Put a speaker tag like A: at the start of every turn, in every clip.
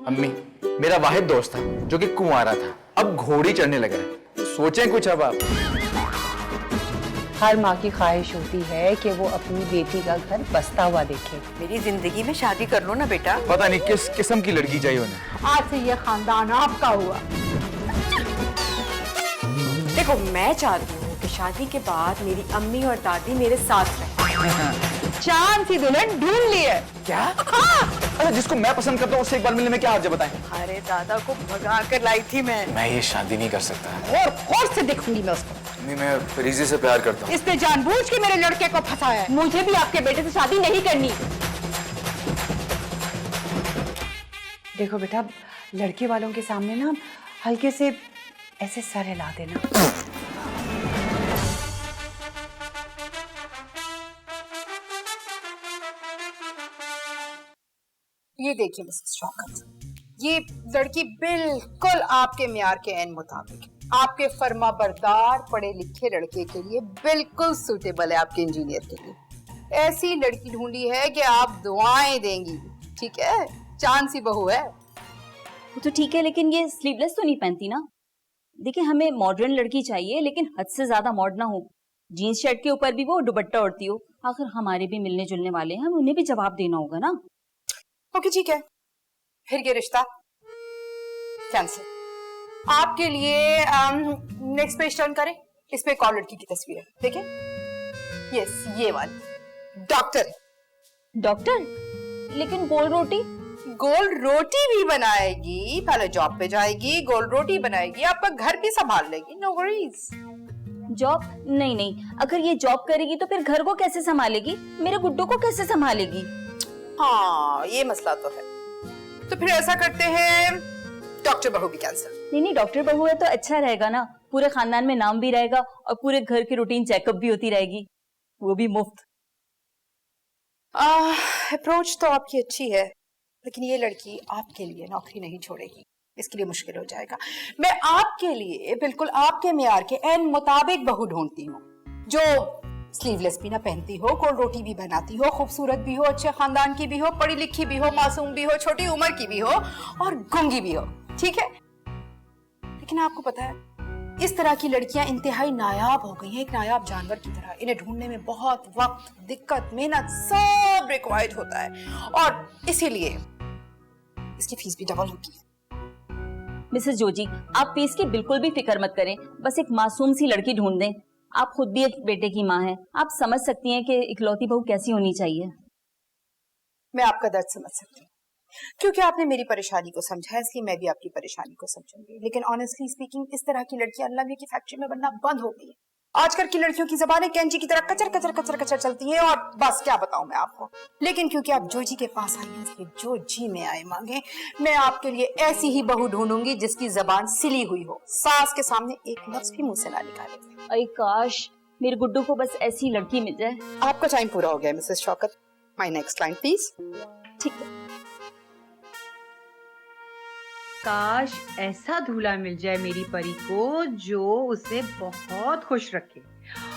A: अम्मी, मेरा वाहिद दोस्त था जो कि कुंवारा था, अब घोड़ी चढ़ने लगा है। सोचें कुछ अब आप।
B: हर माँ की ख्वाहिश होती है कि वो अपनी बेटी का घर बसता हुआ देखे।
C: मेरी जिंदगी में शादी कर लो ना बेटा।
A: पता नहीं किस किस्म की लड़की चाहिए उन्हें।
B: आज से ये खानदान आपका हुआ।
C: देखो, मैं चाहती हूँ कि शादी के बाद मेरी अम्मी और दादी मेरे साथ रहें।
B: चांद सी दुल्हन ढूंढ ली है।
A: क्या? अरे जिसको मैं पसंद करता हूँ उससे एक बार मिलने में क्या हर्ज है बताएं?
C: अरे दादा को भगा कर लाई थी मैं
A: ये शादी नहीं कर सकता।
B: और से देखूंगी मैं उसको।
A: अम्मी, मैं फरीजी से प्यार करता हूँ।
B: इसने जानबूझ के मेरे लड़के को फंसाया है।
D: मुझे भी आपके बेटे से शादी नहीं करनी।
B: देखो बेटा, लड़के वालों के सामने ना हल्के से ऐसे सर हिला देना।
E: ये देखिए मिसेस शौकत, ये लड़की बिल्कुल आपके म्यार के एन मुताबिक है। आपके फर्मा बरदार पढ़े लिखे लड़के के लिए बिल्कुल सूटेबल है, आपके इंजीनियर के लिए। ऐसी लड़की ढूंढी है कि आप दुआएं देंगी। ठीक है, चांद सी बहू है।
D: वो तो ठीक है, लेकिन ये स्लीवलेस तो नहीं पहनती ना। देखिए, हमें मॉडर्न लड़की चाहिए, लेकिन हद से ज्यादा मॉडर्न ना हो। जीन्स शर्ट के ऊपर भी वो दुपट्टा ओढ़ती हो। आखिर हमारे भी मिलने जुलने वाले हैं, उन्हें भी जवाब देना होगा ना।
E: ओके ठीक है, फिर ये रिश्ता कैंसिल। आपके लिए नेक्स्ट पेज टर्न करें। इस पे एक और लड़की की तस्वीर है, देखिए। यस, ये वाली डॉक्टर है।
D: डॉक्टर? लेकिन गोल रोटी?
E: गोल रोटी भी बनाएगी, पहले जॉब पे जाएगी, गोल रोटी बनाएगी, आपका घर भी संभाल लेगी। No worries.
D: जॉब? नहीं नहीं, अगर ये जॉब करेगी तो फिर घर को कैसे संभालेगी, मेरे गुड्डू को कैसे संभालेगी?
E: हाँ, ये मसला तो है। तो फिर ऐसा करते हैं, डॉक्टर बहू भी कैंसिल।
D: नहीं नहीं, डॉक्टर बहू है तो अच्छा रहेगा ना। पूरे खानदान में नाम भी रहेगा और पूरे घर की रूटीन चेकअप भी होती रहेगी, वो भी मुफ्त।
E: अप्रोच तो आपकी अच्छी है, लेकिन ये लड़की आपके लिए नौकरी नहीं छोड़ेगी। इसके लिए मुश्किल हो जाएगा। मैं आपके लिए बिल्कुल आपके म्यार के एन मुताबिक बहू ढूंढती हूँ, जो स्लीवलेस भी ना पहनती हो, गोल रोटी भी बनाती हो, खूबसूरत भी हो, अच्छे खानदान की भी हो, पढ़ी लिखी भी हो, मासूम भी हो, छोटी उम्र की भी हो और गूंगी भी हो। ठीक है, लेकिन आपको पता है, इस तरह की लड़कियां इंतहाई नायाब हो गई हैं, एक नायाब जानवर की तरह। इन्हें ढूंढने में बहुत वक्त, दिक्कत, मेहनत सब रिक्वायर्ड होता है, और इसीलिए इसकी फीस भी डबल होती है।
D: मिसेस जोजी, आप फीस की बिल्कुल भी फिक्र मत करें, बस एक मासूम सी लड़की ढूंढ दें। आप खुद भी एक बेटे की माँ हैं, आप समझ सकती हैं कि इकलौती बहू कैसी होनी चाहिए।
E: मैं आपका दर्द समझ सकती हूँ, क्योंकि आपने मेरी परेशानी को समझा, इसलिए मैं भी आपकी परेशानी को समझूंगी। लेकिन ऑनेस्टली स्पीकिंग, इस तरह की लड़कियां अल्लाह मियां की फैक्ट्री में बनना बंद हो गई है। आजकल की लड़कियों की ज़बानें कैंची की तरह कचर कचर कचर कचर चलती हैं, और बस क्या बताऊं मैं आपको। लेकिन क्योंकि आप जो जी के पास आई हैं, इसलिए जो जी में आए मांगे, मैं आपके लिए ऐसी ही बहू ढूंढूंगी जिसकी जबान सिली हुई हो, सास के सामने एक लफ्ज भी मुंह से ना निकाले।
D: अरे काश मेरे गुड्डू को बस ऐसी लड़की मिल जाए।
E: आपका टाइम पूरा हो गया Mrs Shaukat. My next line please.
D: ठीक है।
F: काश ऐसा दूल्हा मिल जाए मेरी परी को जो उसे बहुत खुश रखे,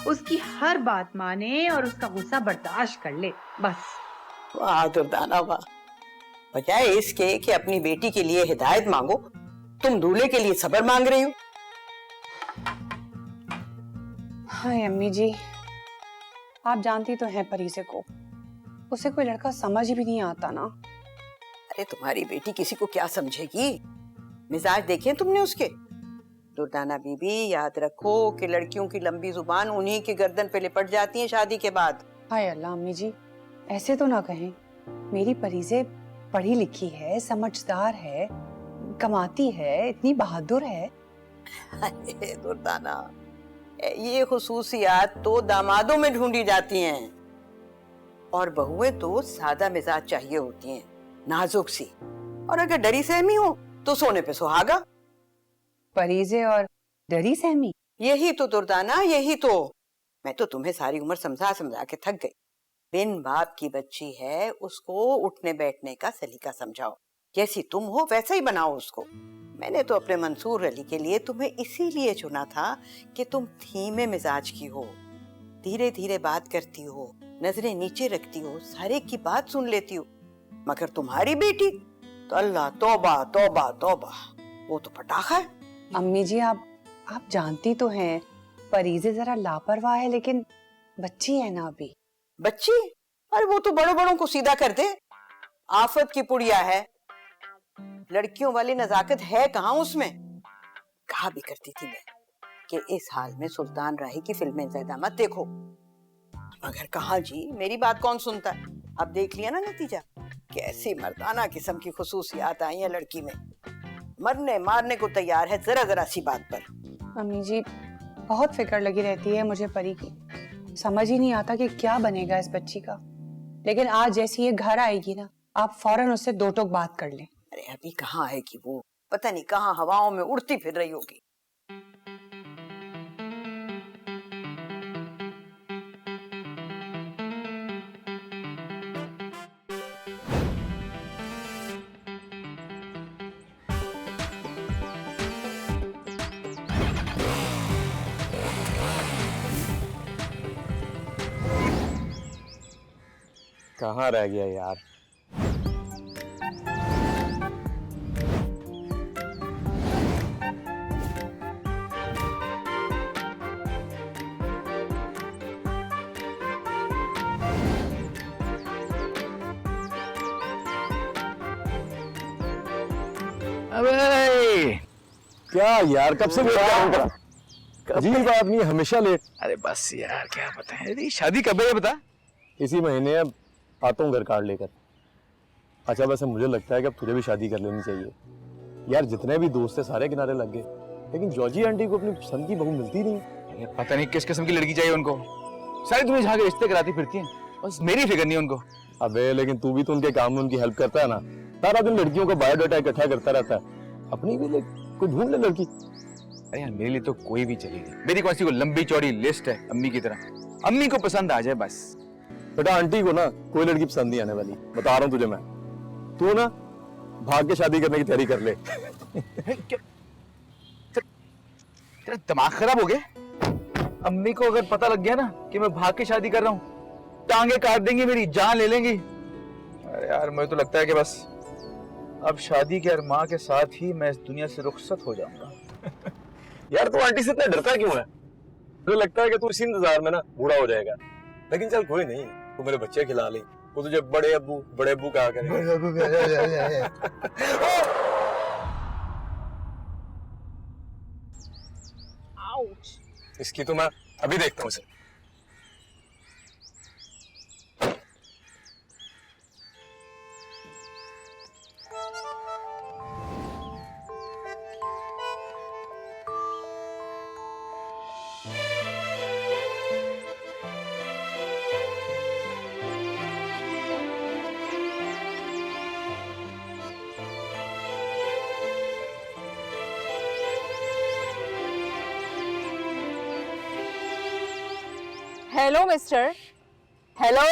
F: उसकी हर बात माने और उसका गुस्सा बर्दाश्त कर ले, बस।
C: वाह दुर्दाना वाह, बजाय इसके कि अपनी बेटी के लिए हिदायत मांगो, तुम दूल्हे के लिए सब्र मांग रही हो।
B: हाय अम्मी जी, आप जानती तो हैं परीसे को, उसे कोई लड़का समझ भी नहीं आता ना।
C: अरे तुम्हारी बेटी किसी को क्या समझेगी, मिजाज देखे तुमने उसके। दुर्दाना बीबी, याद रखो कि लड़कियों की लंबी जुबान उन्हीं की गर्दन पे लिपट जाती है शादी के बाद।
B: हाय अल्लाह अम्मी जी, ऐसे तो ना कहें। मेरी परीसे पढ़ी लिखी है, समझदार है, कमाती है, इतनी बहादुर है।
C: अरे दुर्दाना, ये खुसूसियात तो दामादों में ढूंढी जाती हैं, और बहुएं तो सादा मिजाज चाहिए होती हैं, नाजुक सी, और अगर डरी सहमी हो तो सोने पे सुहागा।
B: परीजे और डरी सहमी,
C: यही तो दुर्दाना, यही तो। मैं तो तुम्हें सारी उम्र समझा समझा के थक गई। बिन बाप की बच्ची है, उसको उठने बैठने का सलीका समझाओ, जैसी तुम हो वैसा ही बनाओ उसको। मैंने तो अपने मंसूर अली के लिए तुम्हें इसीलिए चुना था कि तुम धीमे मिजाज की हो, धीरे धीरे बात करती हो, नजरें नीचे रखती हो, सारे की बात सुन लेती हो। मगर तुम्हारी बेटी तो अल्लाह तौबा तौबा तौबा, वो तो पटाखा है।
B: अम्मी जी आप जानती तो हैं परीजे जरा लापरवाह है, लेकिन बच्ची है ना अभी।
C: बच्ची? अरे वो तो बड़ों बड़ों को सीधा कर दे। आफत की पुड़िया है, लड़कियों वाली नजाकत है कहाँ उसमें। कहा भी करती थी मैं कि इस हाल में सुल्तान राही की फिल्में ज्यादा मत देखो, मगर कहाँ जी, मेरी बात कौन सुनता है। अब देख लिया ना नतीजा, कैसी मर्दाना किस्म की खुसूसियात आई है लड़की में, मरने मारने को तैयार है जरा जरा सी बात पर।
B: अम्मी जी बहुत फिक्र लगी रहती है मुझे परी की, समझ ही नहीं आता कि क्या बनेगा इस बच्ची का। लेकिन आज जैसी ये घर आएगी ना, आप फौरन उससे दो टोक बात कर लें।
C: अरे अभी कहाँ आएगी वो, पता नहीं कहाँ हवाओं में उड़ती फिर रही होगी।
G: कहाँ रह गया यार।
A: अबे
G: क्या यार, कब से वेट कर रहा हूं। अजीब आदमी, हमेशा लेट।
A: अरे बस यार क्या बताएं, अरे शादी कब है ये बता।
G: इसी महीने अब आता हूँ घर कार्ड लेकर। अच्छा वैसे मुझे लगता है कि अब तुझे भी शादी कर लेनी चाहिए यार। जितने भी दोस्त है सारे किनारे लग गए, लेकिन जॉर्जी आंटी को अपनी पसंद की बहू मिलती नहीं।
A: अरे पता नहीं किस किस्म की लड़की चाहिए उनको, सारी तुम्हें जहाँ के रिश्ते कराती फिरती हैं, बस मेरी फिक्र नहीं उनको।
G: अबे लेकिन तू भी तो उनके काम में उनकी हेल्प करता है ना, सारा दिन लड़कियों का बायोडाटा इकट्ठा करता रहता है। अपनी भी कोई ढूंढ ले लड़की।
A: अरे यार मेरे लिए तो कोई भी चलेगी, मेरी कौन सी को लंबी चौड़ी लिस्ट है अम्मी की तरह, अम्मी को पसंद आ जाए बस।
G: बेटा आंटी को ना कोई लड़की पसंद नहीं आने वाली, बता रहा हूँ तुझे मैं। तू ना भाग के शादी करने की तैयारी कर ले।
A: तेरा दिमाग खराब हो गया? अम्मी को अगर पता लग गया ना कि मैं भाग के शादी कर रहा हूँ, टांगे काट देंगी, मेरी जान ले लेंगी। अरे यार मुझे तो लगता है कि बस अब शादी के अरमां के साथ ही मैं इस दुनिया से रुखसत हो जाऊंगा।
G: यार तू आंटी से इतना डरता क्यों है? मुझे लगता है कि तू इसी इंतजार में ना बूढ़ा हो जाएगा। लेकिन चल कोई नहीं, तू मेरे बच्चे खिला ले, वो तुझे बड़े अब्बू कहा करेगा। इसकी तो मैं अभी देखता हूँ इसे।
H: हेलो मिस्टर, हेलो,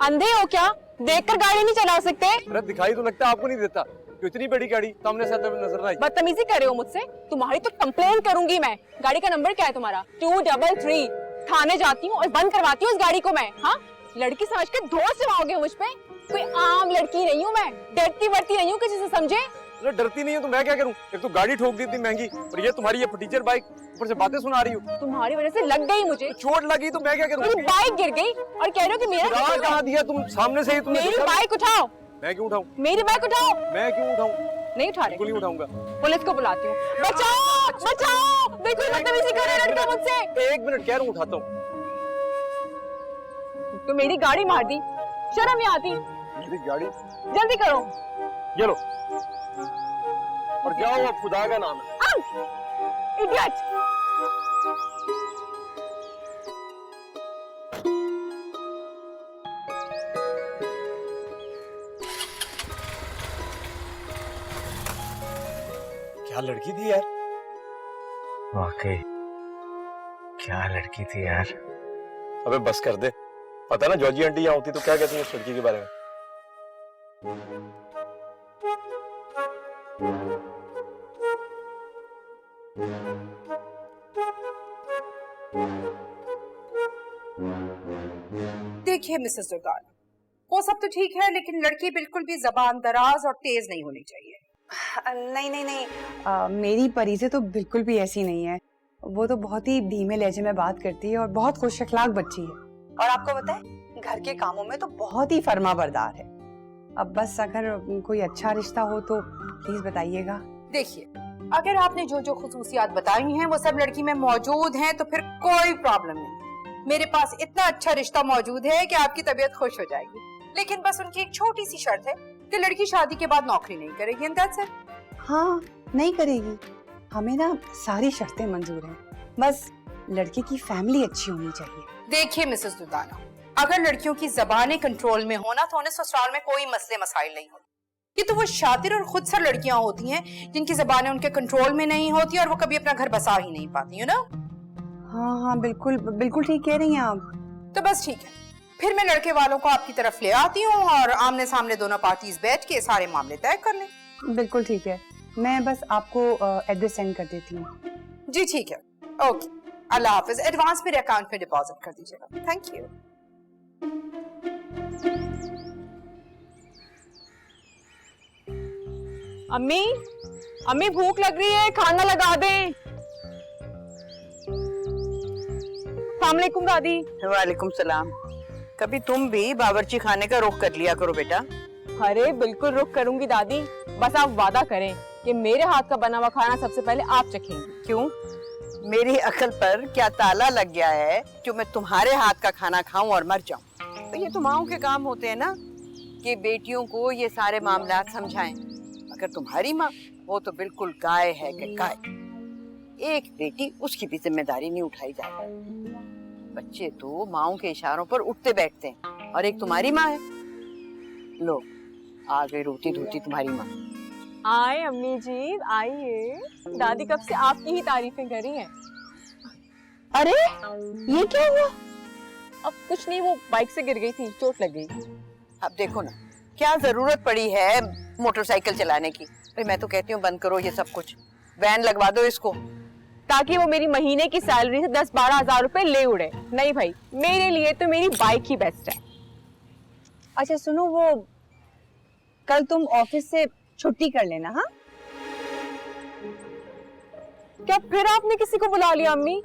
H: अंधे हो क्या? देखकर गाड़ी नहीं चला सकते?
G: अरे दिखाई तो लगता है आपको नहीं देता, तो इतनी बड़ी गाड़ी सामने से नजर आई।
H: बदतमीजी कर रहे हो मुझसे, तुम्हारी तो कंप्लेन करूंगी मैं। गाड़ी का नंबर क्या है तुम्हारा? 233। थाने जाती हूँ और बंद करवाती हूँ इस गाड़ी को मैं। हाँ, लड़की समझ के दोष जमाओगे मुझ पे? कोई आम लड़की नहीं हूँ मैं, डरती वरती नहीं हूँ किसी से, समझे?
G: डरती नहीं है तो मैं क्या करूं? एक तो गाड़ी ठोक दी इतनी महंगी, और ये तुम्हारी ये फटीचर बाइक, ऊपर से बातें सुना रही हो।
H: तुम्हारी वजह से लग गई मुझे,
G: तो चोट लगी तो मैं क्या करूं?
H: मेरी बाइक गिर गई और कह रहे हो कि मेरा कसूर है।
G: कहाँ दिया तुम? सामने से ही तुमने
H: मेरी
G: देखा?
H: बाइक उठाओ।
G: मैं क्यों उठाऊं?
H: मेरी बाइक उठाओ।
G: मैं क्यों उठाऊं?
H: नहीं उठा रहे?
G: बिल्कुल नहीं उठाऊंगा।
H: पुलिस को बुलाती हूँ। बचाओ बचाओ, देखो बदतमीजी कर रहा है लड़का मुझसे।
G: एक मिनट कह रहा हूं, उठाता हूं।
H: तो मेरी गाड़ी मार दी, शर्म नहीं आती?
G: मेरी गाड़ी?
H: जल्दी करो।
G: ये लो, और जाओ, अब खुदा का नाम है।
H: इडियट!
G: क्या लड़की थी यार,
A: वाकई क्या लड़की थी यार।
G: अबे बस कर दे। पता ना जॉर्जी आंटी यहाँ होती तो क्या कहती है इस लड़की के बारे में।
E: देखिए मिसेस दुर्गाना, वो सब तो ठीक है, लेकिन लड़की बिल्कुल भी जबान दराज और तेज नहीं होनी चाहिए।
B: नहीं नहीं नहीं, मेरी परी से तो बिल्कुल भी ऐसी नहीं है। वो तो बहुत ही धीमे लहजे में बात करती है और बहुत खुश अखलाक बच्ची है। और आपको पता है, घर के कामों में तो बहुत ही फर्माबरदार है। अब बस अगर कोई अच्छा रिश्ता हो तो प्लीज बताइएगा।
E: देखिए, अगर आपने जो जो खुसूसियात बताई हैं वो सब लड़की में मौजूद हैं तो फिर कोई प्रॉब्लम नहीं। मेरे पास इतना अच्छा रिश्ता मौजूद है कि आपकी तबीयत खुश हो जाएगी। लेकिन बस उनकी एक छोटी सी शर्त है कि लड़की शादी के बाद नौकरी नहीं करेगी। And that's it.
B: हाँ, नहीं करेगी। हमें ना सारी शर्तें मंजूर हैं, बस लड़के की फैमिली अच्छी होनी चाहिए।
E: देखिए मिसेस दुर्दाना, अगर लड़कियों की जबानें कंट्रोल में होना तो उन्हें ससुराल में कोई मसले मसाइल नहीं होते। ये तो वो शातिर और खुद सर लड़कियां होती हैं जिनकी जबानें उनके कंट्रोल में नहीं होती और वो कभी अपना घर बसा ही नहीं पाती, यू नो।
B: हाँ हाँ, बिल्कुल बिल्कुल ठीक कह रही हैं आप।
E: तो बस ठीक है, फिर मैं लड़के वालों को आपकी तरफ ले आती हूँ और आमने सामने दोनों पार्टीज बैठ के सारे मामले तय कर लें।
B: बिल्कुल ठीक है, मैं बस आपको एड्रेस सेंड कर देती हूँ।
E: जी ठीक है, ओके, अल्लाह हाफिज। एडवांस मेरे अकाउंट में डिपॉजिट कर दीजिएगा। Thank you.
H: अम्मी, अम्मी भूख लग रही है, खाना लगा दें। अस्सलामुअलैकुम दादी।
C: वालेकुम सलाम। कभी तुम भी बावर्ची खाने का रुख कर लिया करो बेटा।
H: अरे बिल्कुल रुक करूंगी दादी, बस आप वादा करें कि मेरे हाथ का बना हुआ खाना सबसे पहले आप चखेंगी।
C: क्यों, मेरी अकल पर क्या ताला लग गया है जो मैं तुम्हारे हाथ का खाना खाऊं और मर जाऊं? तो ये तो माओं के काम होते हैं ना कि बेटियों को ये सारे मामलात समझाएं। अगर तुम्हारी माँ, वो तो बिल्कुल गाय है कि गाय। एक बेटी, उसकी भी जिम्मेदारी नहीं उठाई जाती। बच्चे तो माओं के इशारों पर उठते बैठते हैं, और एक तुम्हारी माँ है। लो, आ गई रोती धोती तुम्हारी माँ।
H: आए अम्मी जी, आइए। दादी कब से आपकी ही तारीफें कर रही हैं।
C: अरे ये क्या हुआ?
H: अब कुछ नहीं, वो बाइक से गिर गई थी, चोट लग गई।
C: अब देखो ना, क्या जरूरत पड़ी है मोटरसाइकिल चलाने की? भाई मैं तो कहती हूँ बंद करो ये सब कुछ, वैन लगवा दो इसको,
H: ताकि वो मेरी महीने की सैलरी से 10-12 हजार रुपए ले उड़े। नहीं भाई, मेरे लिए तो मेरी बाइक ही बेस्ट है।
B: अच्छा सुनो, वो कल तुम ऑफिस से छुट्टी कर लेना। हाँ,
H: क्या फिर आपने किसी को बुला लिया अम्मी?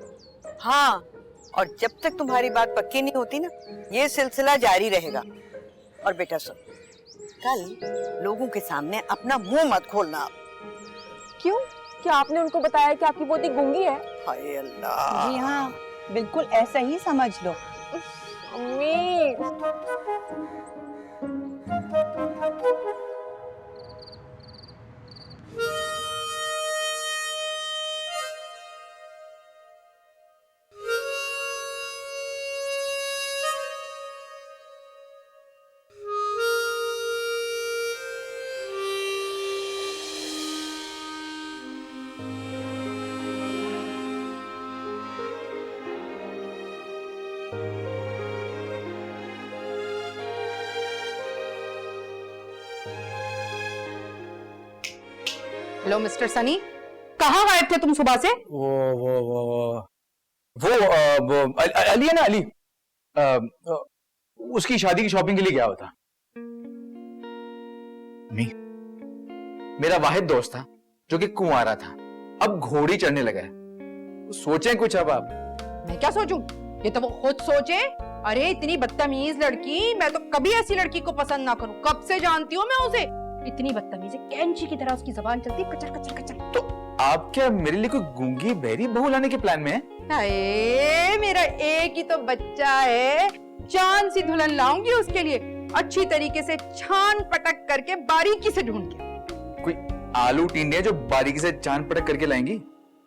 C: हाँ, और जब तक तुम्हारी बात पक्की नहीं होती ना, ये सिलसिला जारी रहेगा। और बेटा सुन, कल लोगों के सामने अपना मुंह मत खोलना।
H: क्यों, क्या आपने उनको बताया कि आपकी पोती गूंगी है?
C: हाय अल्लाह।
B: जी हाँ, बिल्कुल ऐसा ही समझ लो।
H: अम्मी,
E: हेलो मिस्टर सनी, कहाँ गायब थे तुम सुबह से?
A: अली है ना, अली उसकी शादी की शॉपिंग के लिए गया हुआ था। नहीं, मेरा वाहिद दोस्त था जो कि कुंवारा था, अब घोड़ी चढ़ने लगा है। सोचें कुछ अब आप।
E: मैं क्या सोचूं? ये तो वो खुद सोचे। अरे इतनी बदतमीज लड़की, मैं तो कभी ऐसी लड़की को पसंद ना करूं। कब से जानती हूँ मैं उसे, इतनी बदतमीज है, कैंची की तरह उसकी जबान चलती है, कचर कचर कचर।
A: तो आप क्या मेरे लिए कोई गूंगी बहरी बहू लाने के प्लान में हैं?
E: अरे मेरा एक ही तो बच्चा है, चांद सी दुल्हन लाऊंगी उसके लिए, अच्छी तरीके से छान पटक करके बारीकी से ढूंढ के।
A: कोई आलू टिंडे जो बारीकी से चांद पटक करके लाएंगी?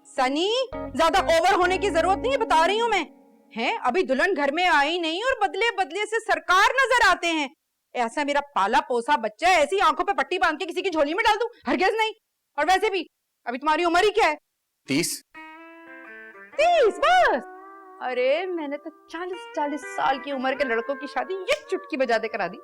E: सनी, ज्यादा ओवर होने की जरूरत नहीं है, बता रही हूँ मैं। हैं, अभी दुल्हन घर में आई नहीं और बदले बदले से सरकार नजर आते हैं। ऐसा मेरा पाला पोसा बच्चा है, ऐसी आंखों पे पट्टी बांध के किसी की झोली में डाल दूं? हरगिज़ नहीं। और वैसे भी अभी तुम्हारी उम्र ही क्या है?
A: 30।
E: 30 बस? अरे मैंने तो 40 साल की उम्र के लड़कों की शादी ये चुटकी बजा दे करा दी।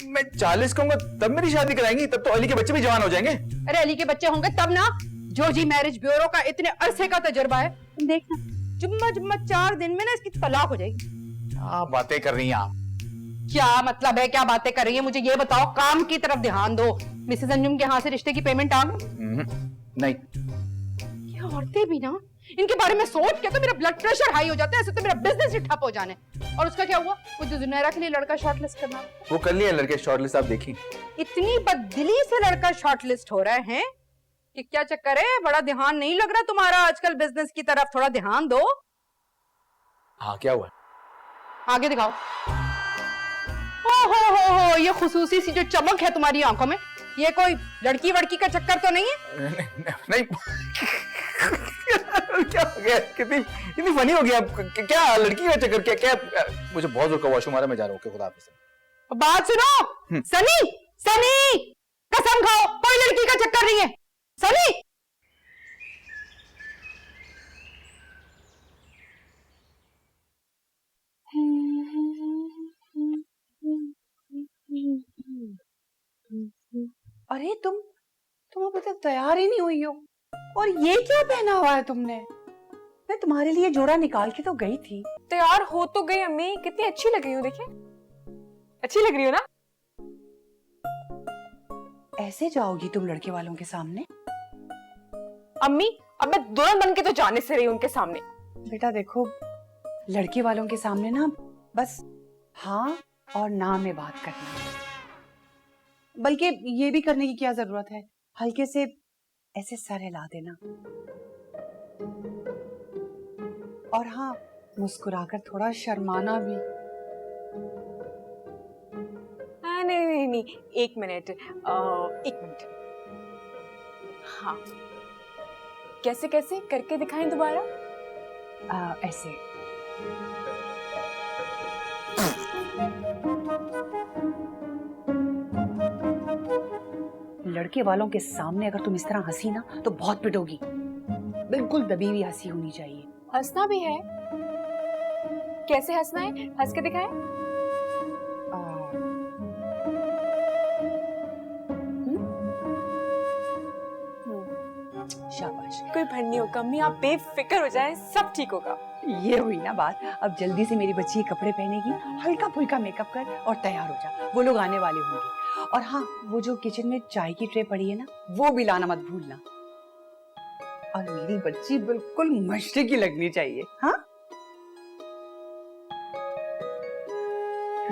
A: मैं 40 कहूंगा तब मेरी शादी कराएंगी, तब तो अली के बच्चे भी जवान हो जाएंगे।
E: अरे अली के बच्चे होंगे तब ना। जोजी मैरिज ब्यूरो का इतने अरसे का तजुर्बा है, तुम देखना जुम्मा जुम्मा 4 दिन में ना इसकी तलाक हो जाएगी।
A: क्या बातें कर रही हैं आप?
E: क्या मतलब है, क्या बातें कर रही है? मुझे ये बताओ, काम की तरफ ध्यान दो। मिसेस अंजुम के यहाँ से रिश्ते की पेमेंट आ गई?
A: नहीं।
E: ये औरतें भी ना, इनके बारे में सोच के तो मेरा ब्लड प्रेशर हाई हो जाता है, ऐसे तो मेरा बिजनेस ही ठप हो जाने। और उसका क्या हुआ? वो जो जुनैरा के लिए लड़का शॉर्टलिस्ट करना,
A: वो कर लिया लड़के शॉर्टलिस्ट, आप देखी।
E: इतनी बददिली से लड़का शॉर्टलिस्ट हो रहे हैं कि क्या चक्कर है? बड़ा ध्यान नहीं लग रहा तुम्हारा आजकल बिजनेस की तरफ? थोड़ा ध्यान दो।
A: हाँ, क्या हुआ?
E: आगे दिखाओ। हो, ये खुसूसी सी जो चमक है तुम्हारी आंखों में, ये कोई लड़की वड़की का चक्कर तो नहीं है?
A: नहीं। क्या हो गया? कितनी फनी हो गया? क्या लड़की का चक्कर? क्या मुझे बहुत जोर का वॉशरूम आ रहा है, मैं जा रहा हूँ। खुदा हाफिज़।
E: बात सुनो सनी, सनी कसम खाओ कोई लड़की का चक्कर नहीं है। सनी,
B: अरे तुम अभी तक तैयार ही नहीं हुई हो, और ये क्या पहना हुआ है तुमने? मैं तुम्हारे लिए जोड़ा निकाल के तो गई थी।
H: तैयार हो तो गई अम्मी, कितनी अच्छी लग रही हूँ, देखिए अच्छी लग रही हो ना?
B: ऐसे जाओगी तुम लड़के वालों के सामने?
H: अम्मी अब मैं दुल्हन बन के तो जाने से रही हूँ उनके सामने।
B: बेटा देखो, लड़के वालों के सामने ना बस हाँ और ना में बात करना है। बल्कि ये भी करने की क्या जरूरत है, हल्के से ऐसे सर हिला देना। और हाँ, मुस्कुराकर थोड़ा शर्माना भी।
H: नहीं, एक मिनट। हाँ, कैसे कैसे करके दिखाएं दोबारा?
B: ऐसे। लड़के वालों के सामने अगर तुम इस तरह हंसी ना तो बहुत पिटोगी। बिल्कुल दबी हुई हंसी होनी चाहिए।
H: हंसना भी है? कैसे हंसना है? हंस के दिखाएं।
B: शाबाश।
H: कोई भर नहीं होगा अम्मी, आप बेफिक्र हो जाएं, सब ठीक होगा।
B: ये हुई ना बात। अब जल्दी से मेरी बच्ची कपड़े पहनेगी, हल्का फुल्का मेकअप कर और तैयार हो जा। वो लोग आने वाले होंगे। और हाँ, वो जो किचन में चाय की ट्रे पड़ी है ना, वो भी लाना मत भूलना। और मेरी बच्ची बिल्कुल मशरकी लगनी चाहिए। हाँ,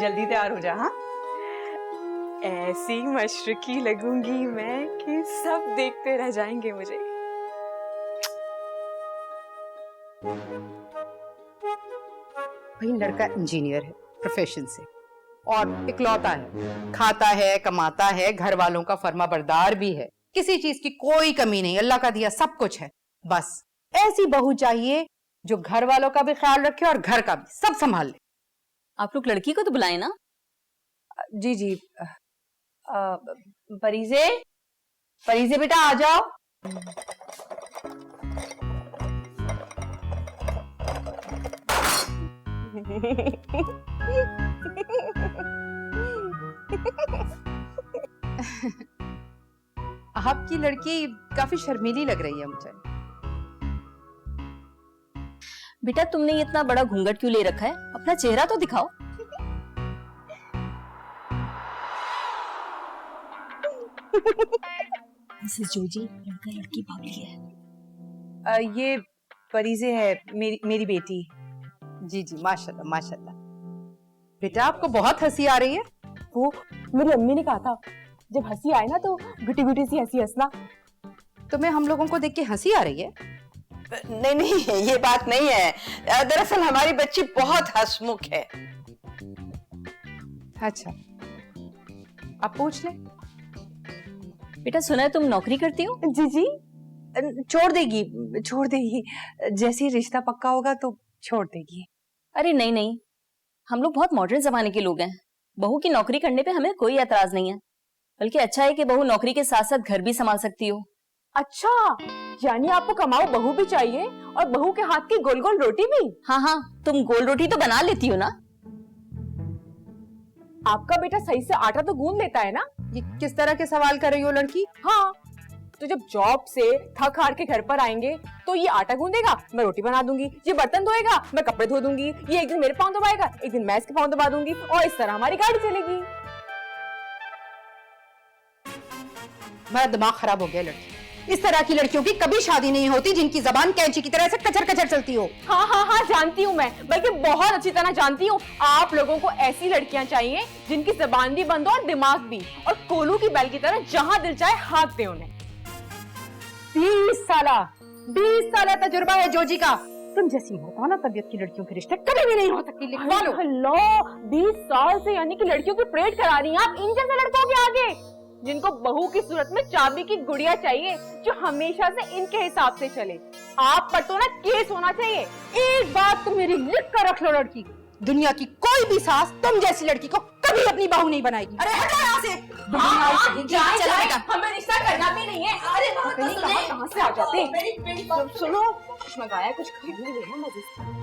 B: जल्दी तैयार हो जा। हाँ,
H: ऐसी मशरकी लगूंगी मैं कि सब देखते रह जाएंगे मुझे।
E: भाई लड़का इंजीनियर है प्रोफेशन से, और इकलौता है, खाता है, कमाता है, घर वालों का फर्मा बरदार भी है, किसी चीज की कोई कमी नहीं, अल्लाह का दिया सब कुछ है। बस ऐसी बहू चाहिए जो घर वालों का भी ख्याल रखे और घर का भी, सब संभाल ले।
D: आप लोग लड़की को तो बुलाए ना?
B: जी जी। परीजे, परीजे बेटा आ जाओ।
E: आपकी लड़की काफी शर्मीली लग रही है मुझे।
D: बेटा तुमने ये इतना बड़ा घूंघट क्यों ले रखा है? अपना चेहरा तो दिखाओ। मिसेस जोजी, लड़का लड़की भाभी है।
B: ये परीजे है, मेरी बेटी।
E: जी जी, माशाल्लाह माशाल्लाह। बेटा आपको बहुत हंसी आ रही है।
H: वो मेरी अम्मी ने कहा था जब हंसी आए ना तो गुटी गुटी सी हंसी हंसना।
E: तुम्हें हम लोगों को देख के हंसी आ रही है?
C: नहीं नहीं, ये बात नहीं है। दरअसल हमारी बच्ची बहुत हंसमुख है।
E: अच्छा, आप पूछ ले।
D: बेटा सुना है तुम नौकरी करती हो?
B: जी जी। छोड़ देगी जैसे ही रिश्ता पक्का होगा तो छोड़ देगी।
D: अरे नहीं नहीं, हम लोग बहुत मॉडर्न जमाने के लोग हैं। बहू की नौकरी करने पे हमें कोई एतराज नहीं है, बल्कि अच्छा है कि बहू नौकरी के साथ साथ घर भी संभाल सकती हो।
H: अच्छा, यानी आपको कमाऊ बहू भी चाहिए और बहू के हाथ की गोल गोल रोटी भी?
D: हाँ हाँ, तुम गोल रोटी तो बना लेती हो ना?
H: आपका बेटा सही से आटा तो गूंद लेता है ना?
E: ये किस तरह के सवाल कर रही हो लड़की?
H: हाँ, तो जब जॉब से थक हार के घर पर आएंगे तो ये आटा गूंदेगा, मैं रोटी बना दूंगी, ये बर्तन धोएगा, मैं कपड़े धो दूंगी, ये एक दिन मेरे पाँव दबाएगा, एक दिन मैं इसके पाँव दबा दूंगी और इस तरह हमारी गाड़ी चलेगी।
E: मेरा दिमाग खराब हो गया लड़की। इस तरह की लड़कियों की कभी शादी नहीं होती जिनकी जबान कैंची की तरह से कचर कचर चलती हो।
H: हाँ जानती हूँ मैं, बल्कि बहुत अच्छी तरह जानती हूँ। आप लोगों को ऐसी लड़कियां चाहिए जिनकी जबान भी बंद हो और दिमाग भी, और कोलू की बैल की तरह जहाँ दिल चाहे हाथ दे उन्हें।
E: 20 साल तजुर्बा है जोजी का। तुम जैसी मर्दाना तबीयत की लड़कियों के रिश्ते कभी भी नहीं हो सकती। लिखवा लो।
H: हेलो, 20 साल से यानी कि लड़कियों की परेड करा रही हैं आप इन जैसे लड़कों के आगे, जिनको बहू की सूरत में चाबी की गुड़िया चाहिए जो हमेशा से इनके हिसाब से चले। आप पर तो ना केस होना चाहिए।
E: एक बात तुम मेरी लिख कर रख लो लड़की, दुनिया की कोई भी सास तुम जैसी लड़की को कभी अपनी बहू नहीं बनाएगी। अरे हटो यहाँ से।
H: हमें रिश्ता करना भी नहीं है। अरे कहाँ से आ जाते हैं? सुनो, कुछ मंगाया, कुछ खाने देना मजे से।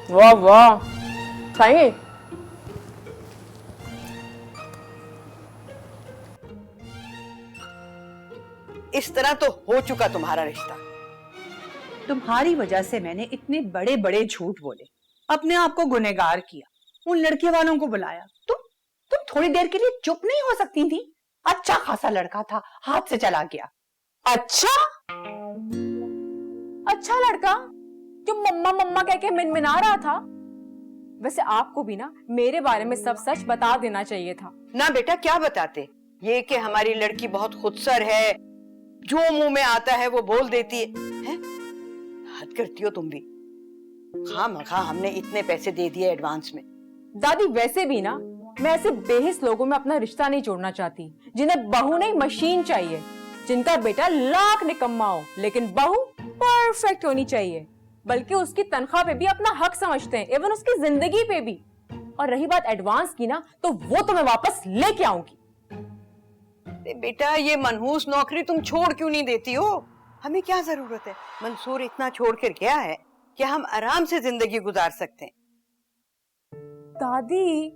H: वाह वाह, खाएंगे?
C: इस तरह तो हो चुका तुम्हारा रिश्ता।
B: तुम्हारी वजह से मैंने इतने बड़े बड़े झूठ बोले, अपने आप को गुनहगार किया, उन लड़के वालों को बुलाया। तुम थोड़ी देर के लिए चुप नहीं हो सकती थी? अच्छा खासा लड़का था, हाथ से चला गया।
H: अच्छा लड़का जो मम्मा मम्मा कह के मिनमिना रहा था। वैसे आपको भी ना मेरे बारे में सब सच बता देना चाहिए था
C: ना। बेटा क्या बताते? ये कि हमारी लड़की बहुत खुदसर है, जो मुंह में आता है वो बोल देती है? हद करती हो तुम भी। खामखा हमने इतने पैसे दे दिए एडवांस में।
H: दादी वैसे भी ना मैं ऐसे बेहिस लोगों में अपना रिश्ता नहीं जोड़ना चाहती, जिन्हें बहू नहीं मशीन चाहिए, जिनका बेटा लाख निकम्मा हो लेकिन बहू परफेक्ट होनी चाहिए, बल्कि उसकी तनख्वाह पे भी अपना हक समझते हैं, इवन उसकी जिंदगी पे भी। और रही बात एडवांस की ना, तो वो तो मैं वापस लेके आऊंगी।
C: बेटा ये मनहूस नौकरी तुम छोड़ क्यों नहीं देती हो? हमें क्या जरूरत है? मंसूर इतना छोड़ कर गया है कि हम आराम से जिंदगी गुजार सकते हैं।
H: दादी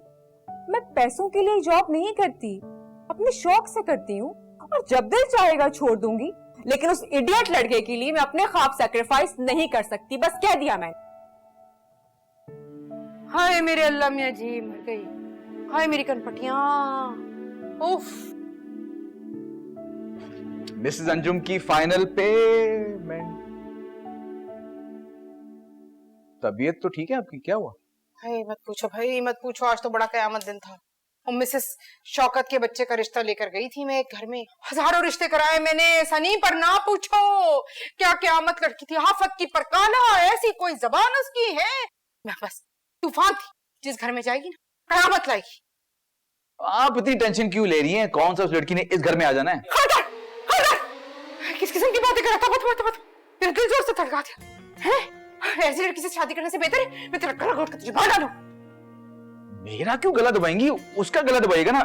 H: मैं पैसों के लिए जॉब नहीं करती, अपने शौक से करती हूँ, और जब दिल चाहेगा छोड़ दूंगी, लेकिन उस इडियट लड़के के लिए मैं अपने ख्वाब सैक्रिफाइस नहीं कर सकती। बस कह दिया मैंने।
E: हाय मेरे अल्लाह मियां जी, मर गई। हाय मेरी कनपटियां। उफ।
A: मिसेस अंजुम की फाइनल पेमेंट। तबीयत तो ठीक है आपकी? क्या हुआ?
E: हाय मत पूछो भाई, मत पूछो। आज तो बड़ा कयामत दिन था। और मिसेस शौकत के बच्चे का रिश्ता लेकर गई थी मैं एक घर में। हजारों रिश्ते कराए मैंने सनी, पर ना पूछो क्या क्यामत लड़की थी। आफत की परकाना, ऐसी कोई जबान उसकी है। मैं बस तूफान थी, जिस घर में जाएगी ना कयामत लाएगी।
A: आप इतनी टेंशन क्यों ले रही हैं? कौन सा उस लड़की ने इस घर में आ जाना है?
E: किस किस्म की बातें कर रहा था? मेरा दिल जोर से धड़का दिया है। ऐसी लड़की से शादी करने से बेहतर है मैं तेरा गला घोट कर तुझे मार डालूं।
A: मेरा क्यों गला दबाएंगी? उसका गला दबाएगा ना।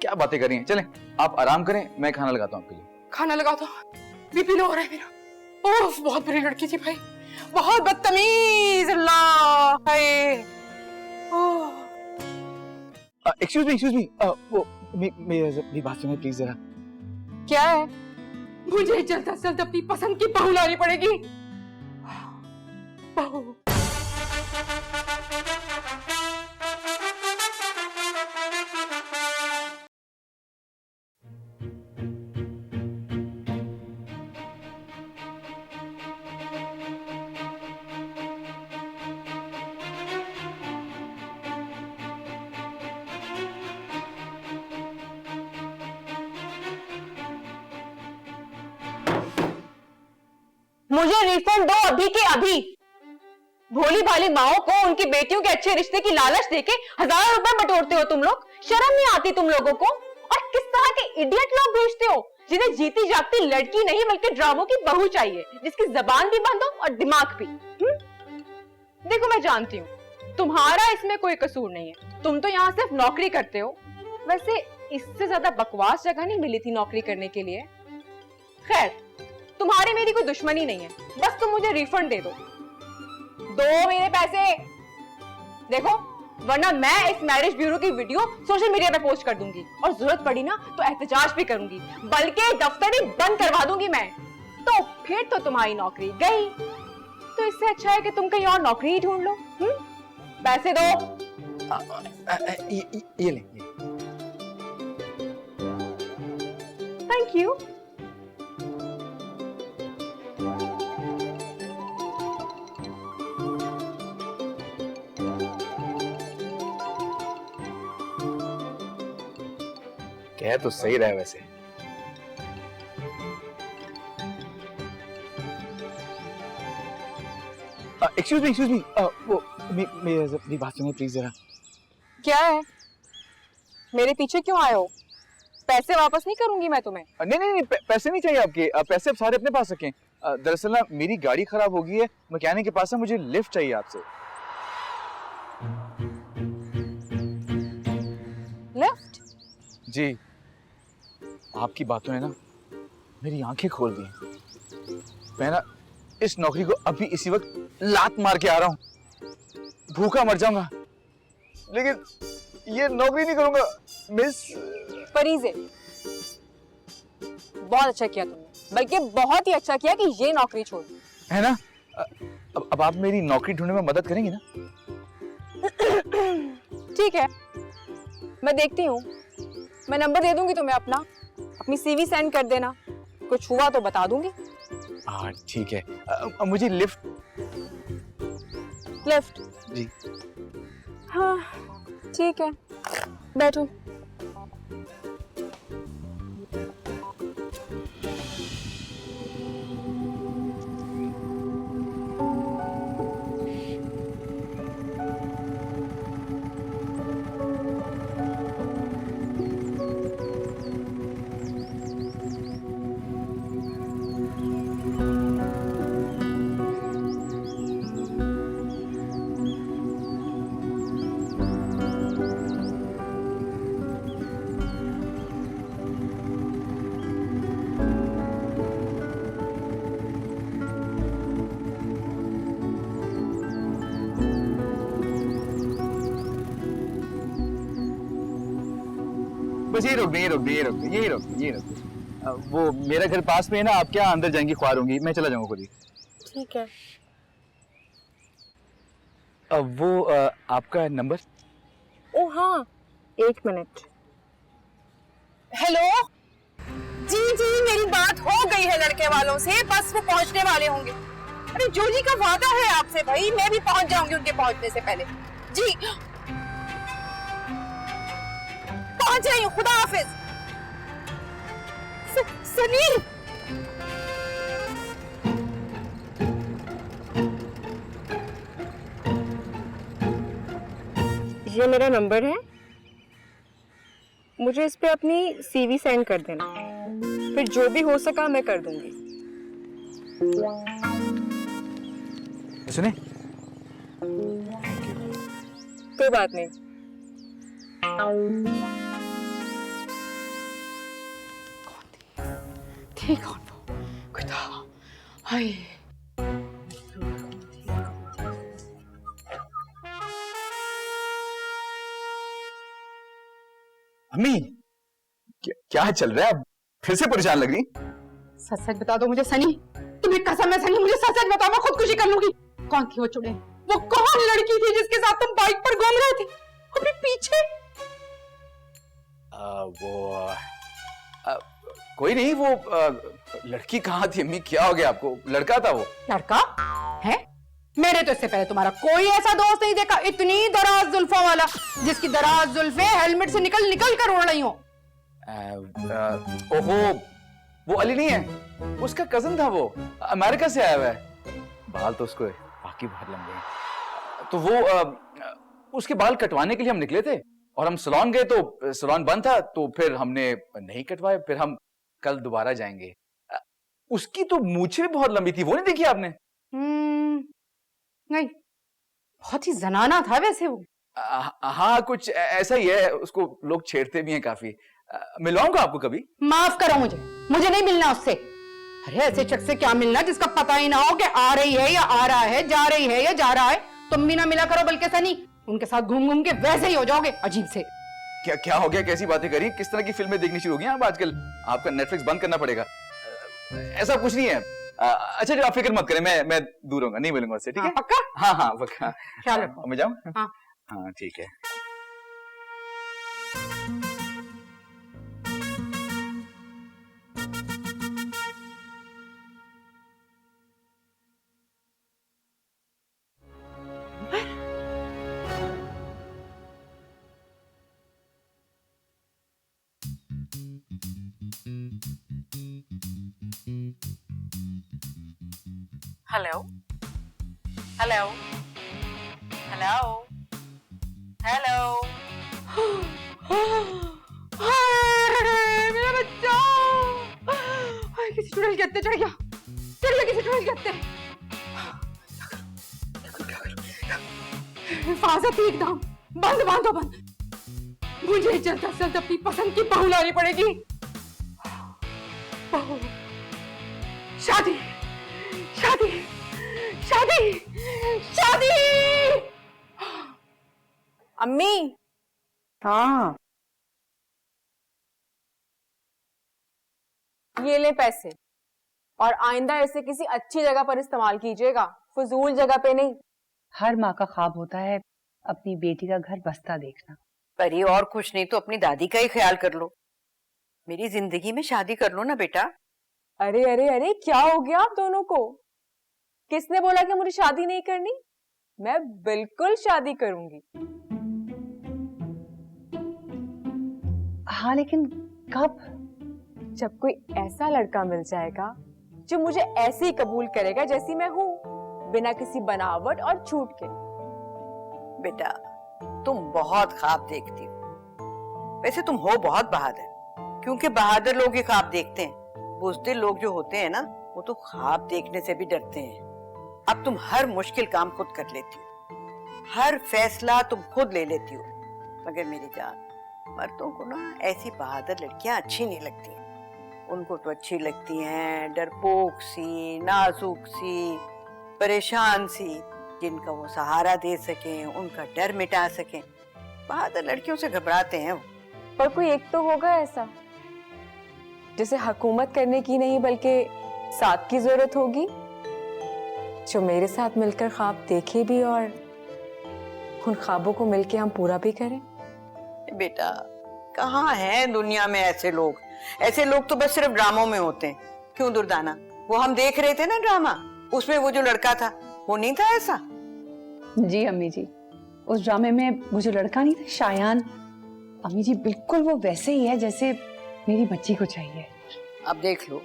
A: क्या बातें कर रही हैं? चलें आप आराम करें, मैं खाना लगाता हूँ आपके लिए।
E: खाना लगा दो, बीपी लो हो रहा है मेरा। ओह बहुत बुरी लड़की थी भाई, बहुत बदतमीज। अल्लाह हाय।
A: एक्सक्यूज मी वो मेरी बात सुनिए प्लीज जरा।
E: क्या है? मुझे जल्द से जल्द अपनी पसंद की बहू लानी पड़ेगी। बहू।
H: मुझे रिफंड दो अभी के अभी। भोली भाली माओ को उनकी बेटियों के अच्छे रिश्ते की लालच देके हजारों रुपए बटोरते हो तुम लोग। शर्म नहीं आती तुम लोगों को? और किस तरह के इडियट लोग भेजते हो जिन्हें जीती जागती लड़की नहीं बल्कि ड्रामों की बहू चाहिए, जिसकी जबान भी बंद हो और दिमाग भी। देखो मैं जानती हूँ तुम्हारा इसमें कोई कसूर नहीं है, तुम तो यहाँ सिर्फ नौकरी करते हो। वैसे इससे ज्यादा बकवास जगह नहीं मिली थी नौकरी करने के लिए। खैर तुम्हारी मेरी कोई दुश्मनी नहीं है, बस तुम मुझे रिफंड दे दो। मेरे पैसे। देखो वरना मैं इस मैरिज ब्यूरो की वीडियो सोशल मीडिया पे पोस्ट कर दूंगी और जरूरत पड़ी ना तो एहतजाज भी करूंगी, बल्कि दफ्तर ही बंद करवा दूंगी मैं। तो फिर तो तुम्हारी नौकरी गई। तो इससे अच्छा है कि तुम कहीं और नौकरी ही ढूंढ लो। पैसे दो।
A: ये ले।
H: Thank you.
A: कह तो सही रहा है वैसे। एक्सक्यूज मी, वो मेरी बात सुनिए प्लीज जरा।
H: क्या है? मेरे पीछे क्यों आए हो? पैसे वापस नहीं करूंगी मैं तुम्हें।
A: नहीं, पैसे नहीं चाहिए आपके। पैसे अब सारे अपने पास रखें। दरअसल ना मेरी गाड़ी खराब हो गई है, मैकेनिक के पास है, मुझे लिफ्ट चाहिए आपसे।
H: लिफ्ट?
A: जी, आपकी बातों ने ना मेरी आंखें खोल दी। मैं ना इस नौकरी को अभी इसी वक्त लात मार के आ रहा हूँ, भूखा मर जाऊंगा, लेकिन ये नौकरी नहीं करूंगा मिस।
H: फरीजे, बहुत अच्छा किया तुमने, बल्कि बहुत ही अच्छा किया कि ये नौकरी छोड़,
A: है ना? अब आप मेरी नौकरी ढूंढने में मदद करेंगी ना?
H: ठीक है, मैं देखती हूँ। मैं नंबर दे दूंगी तुम्हें अपना, अपनी सीवी सेंड कर देना, कुछ हुआ तो बता दूंगी।
A: हाँ ठीक है। मुझे लिफ्ट जी।
H: हाँ ठीक है, बैठो।
A: बस यही रोक दे। वो मेरा घर पास में है ना, आप क्या अंदर जाएंगी, ख्वार होंगी, मैं चला जाऊंगा खुद ही।
H: ठीक है।
A: वो आपका नंबर?
H: ओ हाँ, 1 मिनट। हेलो जी, मेरी बात हो गई है लड़के वालों से, बस वो पहुंचने वाले होंगे। अरे जूली का वादा है आपसे भाई, मैं भी पहुंच जाऊंगी उनके पहुंचने से पहले। जी पहुंच रही हूँ, खुदा हाफिज। सनी, ये मेरा नंबर है, मुझे इस पे अपनी सीवी सेंड कर देना, फिर जो भी हो सका मैं कर दूंगी।
A: सुने?
H: कोई बात नहीं। ठीक कौन वो? खुदा, हाय।
A: अम्मी, क्या चल रहा है? आप फिर से परेशान लग रही?
E: सच सच बता दो मुझे सनी, तुम्हें कसम है सनी, मुझे सच सच बताओ, मैं खुदकुशी कर लूंगी। कौन थी वो चुड़ैल? वो कौन लड़की थी जिसके साथ तुम बाइक पर घूम रहे थे अपने पीछे?
A: कोई नहीं, वो लड़की कहाँ थी अम्मी? क्या हो गया आपको? लड़का था वो।
E: लड़का है? मैंने तो इससे पहले तुम्हारा कोई ऐसा दोस्त नहीं देखा, इतनी दराज जुल्फों वाला, जिसकी दराज जुल्फे हेलमेट से निकल निकल कर उड़ रही हो।
A: ओहो, वो अली नहीं है, उसका कजन था, वो अमेरिका से आया हुआ है। बाल तो उसको बाकी बहुत लंबे हैं। तो वो उसके बाल कटवाने के लिए हम निकले थे और हम सैलून गए, तो सैलून बंद था, तो फिर हमने नहीं कटवाए। फिर हम कल दोबारा जाएंगे। उसकी तो मूछें भी बहुत लंबी थी, वो नहीं देखी आपने?
E: नहीं, बहुत ही जनाना था वैसे वो।
A: हाँ, कुछ ऐसा ही है, उसको लोग छेड़ते भी हैं काफी। मिलवाऊंगा आपको कभी।
E: माफ करो, मुझे नहीं मिलना उससे। अरे ऐसे शख्स से क्या मिलना जिसका पता ही ना हो कि आ रही है या आ रहा है, जा रही है या जा रहा है। तुम भी ना मिला करो, बल्कि सनी उनके साथ घूम घूम के वैसे ही हो जाओगे अजीब से।
A: क्या क्या हो गया, कैसी बातें करी, किस तरह की फिल्में देखनी शुरू हो गई आप आजकल? आपका नेटफ्लिक्स बंद करना पड़ेगा। ऐसा कुछ नहीं है। अच्छा जो आप फिक्र मत करें, मैं दूर होऊंगा, नहीं मिलूंगा उससे, ठीक है?
E: पक्का?
A: हाँ हाँ पक्का।
E: ख्याल रखो।
A: मैं जाऊँ?
E: हाँ।
A: हाँ ठीक है।
C: Hello hello hello hello.
E: मेरा बच्चा किसी चुड़ैल के हत्थे चढ़ गया, किसी चुड़ैल के हत्थे। हिफाजत ही एकदम बंद, बांधो बंद। मुझे जल्द से जल्द अपनी पसंद की बहू लानी पड़ेगी। बहू, शादी शादी शादी शादी।
H: अम्मी,
B: हाँ
H: ये ले पैसे, और आइंदा ऐसे किसी अच्छी जगह पर इस्तेमाल कीजिएगा, फजूल जगह पे नहीं।
B: हर माँ का ख्वाब होता है अपनी बेटी का घर बसता देखना।
C: पर ये और कुछ नहीं तो अपनी दादी का ही ख्याल कर लो। मेरी जिंदगी में शादी कर लो ना बेटा।
H: अरे अरे अरे, क्या हो गया आप दोनों को? किसने बोला कि मुझे शादी नहीं करनी? मैं बिल्कुल शादी करूंगी।
B: हाँ लेकिन कब?
H: जब कोई ऐसा लड़का मिल जाएगा जो मुझे ऐसे ही कबूल करेगा जैसी मैं हूँ, बिना किसी बनावट और झूठ के।
C: बेटा तुम बहुत ख्वाब देखती हो। वैसे तुम हो बहुत बहादुर, क्योंकि बहादुर लोग ही ख्वाब देखते हैं। बुज़दिल लोग जो होते हैं ना, वो तो ख्वाब देखने से भी डरते हैं। अब तुम हर मुश्किल काम खुद कर लेती हो, हर फैसला तुम खुद ले लेती हो। मगर मेरी जान, मर्दों को ना ऐसी बहादुर लड़कियां अच्छी नहीं लगती। उनको तो अच्छी लगती हैं डरपोक सी, नाजुक सी, परेशान सी, जिनका वो सहारा दे सकें, उनका डर मिटा सकें। बहादुर लड़कियों से घबराते हैं वो।
H: पर कोई एक तो होगा ऐसा जिसे हुकूमत करने की नहीं बल्कि साथ की जरूरत होगी, जो मेरे साथ मिलकर ख्वाब देखे भी और उन ख्वाबों को मिलके हम पूरा भी करें।
C: बेटा कहाँ हैं दुनिया में ऐसे लोग? ऐसे लोग तो बस सिर्फ ड्रामों में होते हैं। क्यों दुर्दाना, वो हम देख रहे थे ना ड्रामा, उसमें वो जो लड़का था वो नहीं था ऐसा?
B: जी अम्मी जी, उस ड्रामे में वो जो लड़का नहीं था शायान, अम्मी जी बिल्कुल वो वैसे ही है जैसे मेरी बच्ची को चाहिए।
C: अब देख लो।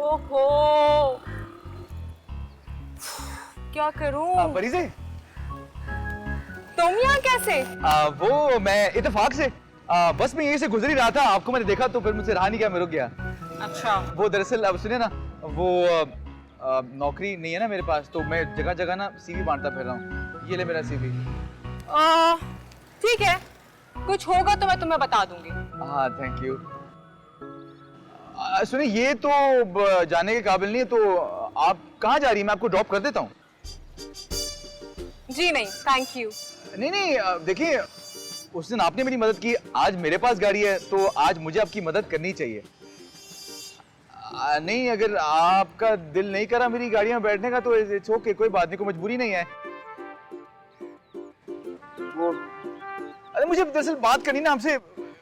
H: ओहो, क्या करूं?
A: परी
H: तुम यहाँ कैसे?
A: वो मैं इत्तेफाक से बस मैं यहीं से गुजर ही रहा था, आपको मैंने देखा तो फिर मुझसे रहा नहीं गया, मैं रुक गया।
H: अच्छा।
A: वो दरअसल अब सुनिए ना, वो नौकरी नहीं है ना मेरे पास, तो मैं जगह जगह ना सीवी बांटता फिर रहा हूँ। ये ले मेरा सीवी।
H: ठीक है, कुछ होगा तो मैं तुम्हें बता दूंगी।
A: हाँ थैंक यू। सुनिए ये तो जाने के काबिल नहीं है, तो आप कहाँ जा रही हैं? मैं आपको ड्रॉप कर देता हूँ।
H: जी नहीं, थैंक यू।
A: नहीं देखिए, उस दिन आपने मेरी मदद की, आज मेरे पास गाड़ी है तो आज मुझे आपकी मदद करनी चाहिए। नहीं, अगर आपका दिल नहीं करा मेरी गाड़ी में बैठने का तो इट्स ओके, कोई बात नहीं, कोई मजबूरी नहीं है। वो अरे मुझे दरअसल बात करनी ना आपसे,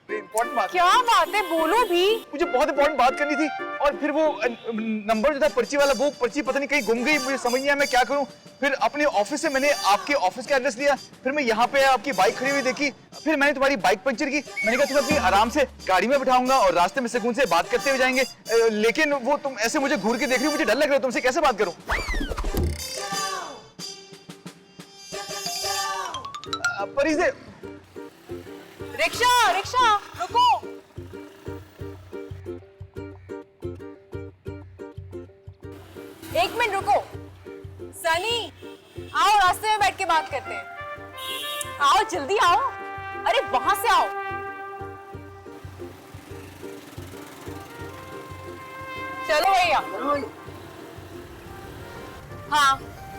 A: इम्पोर्टेंट बात।
H: क्या बात है, बोलो भी।
A: मुझे बहुत इम्पोर्टेंट बात करनी थी, और फिर वो नंबर जो था पर्ची वाला, वो पर्ची पता नहीं कहीं गुम गई, मुझे समझ नहीं आया मैं क्या करूं। फिर अपने ऑफिस से मैंने आपके ऑफिस का एड्रेस लिया, फिर मैं यहाँ पे आपकी बाइक खड़ी हुई देखी, फिर मैंने तुम्हारी बाइक पंचर की। मैंने कहा तुम्हें अपनी आराम से गाड़ी में बिठाऊंगा और रास्ते में सुकून से बात करते हुए जाएंगे, लेकिन वो तुम ऐसे मुझे घूर के देख रही हो, मुझे डर लग रहा है, तुमसे कैसे बात करूं? परी से
H: रिक्शा, रिक्शा, रुको। एक मिनट रुको। सनी, आओ, रास्ते में बैठ के बात करते हैं। आओ, जल्दी आओ। अरे वहां से आओ। चलो भैया। हाँ,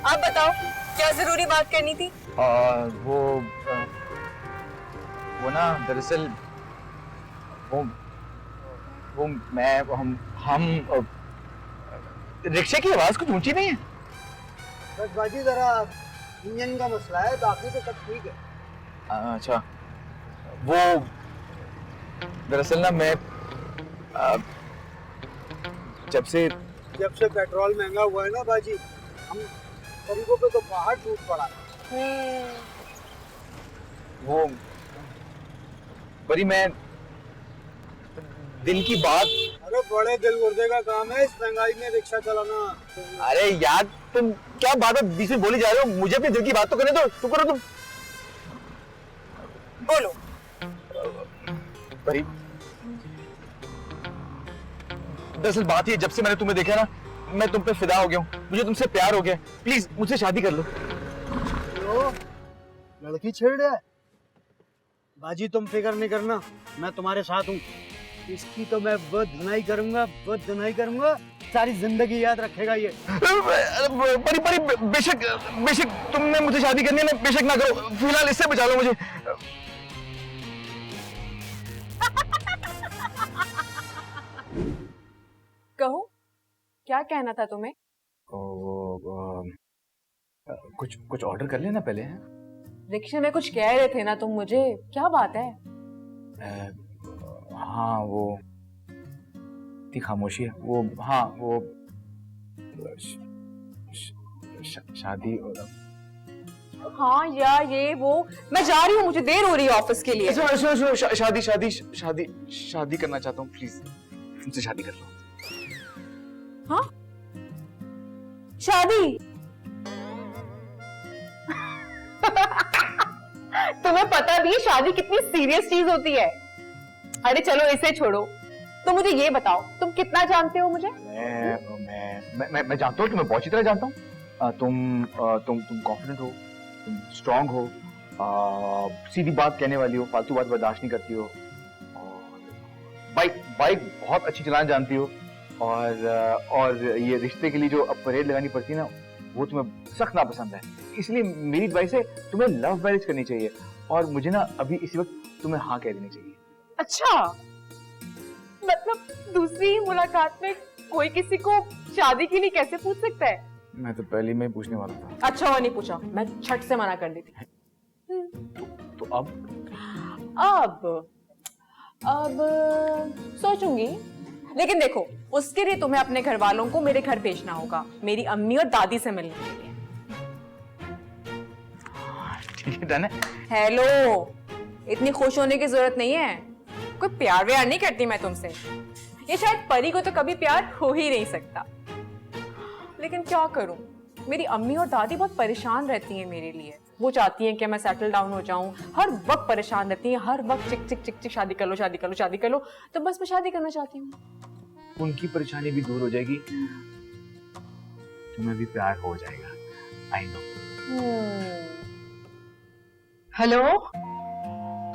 H: अब बताओ क्या जरूरी बात करनी थी?
A: वो ना दरअसल वो मैं हम रिक्शे की आवाज कुछ ऊंची नहीं है?
I: बस बाजी जरा इंजन का मसला है, बाकी तो सब ठीक है।
A: अच्छा, वो दरअसल ना मैं जब से
I: पेट्रोल महंगा हुआ है ना बाजी, हम गरीबों पे तो पहाड़ टूट पड़ा।
A: वो बड़ी मैं दिल की बात।
I: अरे बड़े दिल गुर्दे का काम है इस महंगाई में रिक्शा चलाना।
A: अरे यार तुम क्या बात है बीच में बोली जा रहे हो, मुझे अपने दिल की बात तो करने दो, चुप करो तुम।
H: बोलो।
A: परी, दरअसल बात ये, जब से मैंने तुम्हें देखा ना, मैं तुम पे फिदा हो गया हूँ, मुझे तुमसे प्यार हो गया। प्लीज मुझसे शादी कर लो।
I: लड़की छेड़ रहा है बाजी, तुम फिक्र नहीं करना, मैं तुम्हारे साथ हूँ। इसकी तो मैं बहुत धुनाई करूंगा, सारी जिंदगी याद रखेगा ये।
A: परी बेशक तुमने मुझे शादी करनी है ना, बेशक ना करो, फिलहाल इससे बचा लो मुझे।
H: कहो, क्या कहना था तुम्हें?
A: कुछ ऑर्डर कर लेना पहले।
H: रिक्शे में कुछ कह रहे थे ना तुम मुझे, क्या बात है?
A: हाँ वो इतनी खामोशी है, वो हाँ वो शादी।
H: हाँ या ये वो, मैं जा रही हूँ, मुझे देर हो रही है ऑफिस के लिए।
A: शादी करना चाहता हूँ, प्लीज मुझसे शादी कर लो।
H: हाँ, शादी? तुम्हें पता भी है शादी कितनी सीरियस चीज होती है। अरे चलो इसे छोड़ो, तो मुझे ये बताओ तुम कितना जानते हो मुझे?
A: मैं जानता हूँ, तुम्हें बहुत अच्छी तरह जानता हूँ। तुम कॉन्फिडेंट हो, तुम स्ट्रांग हो, सीधी बात कहने वाली हो, फालतू बात बर्दाश्त नहीं करती हो, और बाइक बहुत अच्छी चलाना जानती हो, और ये रिश्ते के लिए जो अब परेड लगानी पड़ती है ना, वो तुम्हें सख्त नापसंद है। इसलिए मेरी एडवाइस है तुम्हें लव मैरिज करनी चाहिए, और मुझे ना अभी इसी वक्त तुम्हें हाँ कह देनी चाहिए।
H: अच्छा, मतलब दूसरी मुलाकात में कोई किसी को शादी के लिए कैसे पूछ सकता है?
A: मैं तो पहले में पूछने वाला था।
H: अच्छा हुआ नहीं पूछा, मैं छट से मना कर देती।
A: तो
H: अब सोचूंगी, लेकिन देखो उसके लिए तुम्हें अपने घर वालों को मेरे घर भेजना होगा, मेरी अम्मी और दादी से मिलने के लिए।
A: ठीक है डन है।
H: हेलो, इतनी खुश होने की जरूरत नहीं है, कोई प्यार व्यार नहीं करती मैं तुमसे। ये शायद परी को तो कभी प्यार हो ही नहीं सकता। लेकिन क्या करूं, मेरी अम्मी और दादी बहुत परेशान रहती हैं मेरे लिए। वो चाहती हैं कि मैं सेटल डाउन हो जाऊं, हर वक्त परेशान रहती हैं, हर वक्त चिक चिक चिक चिक, शादी कर लो शादी कर लो शादी कर लो। तो बस मैं शादी करना चाहती हूँ।
A: उनकी परेशानी भी दूर हो जाएगी, तुम्हें भी प्यार हो जाएगा। I know.
E: हेलो,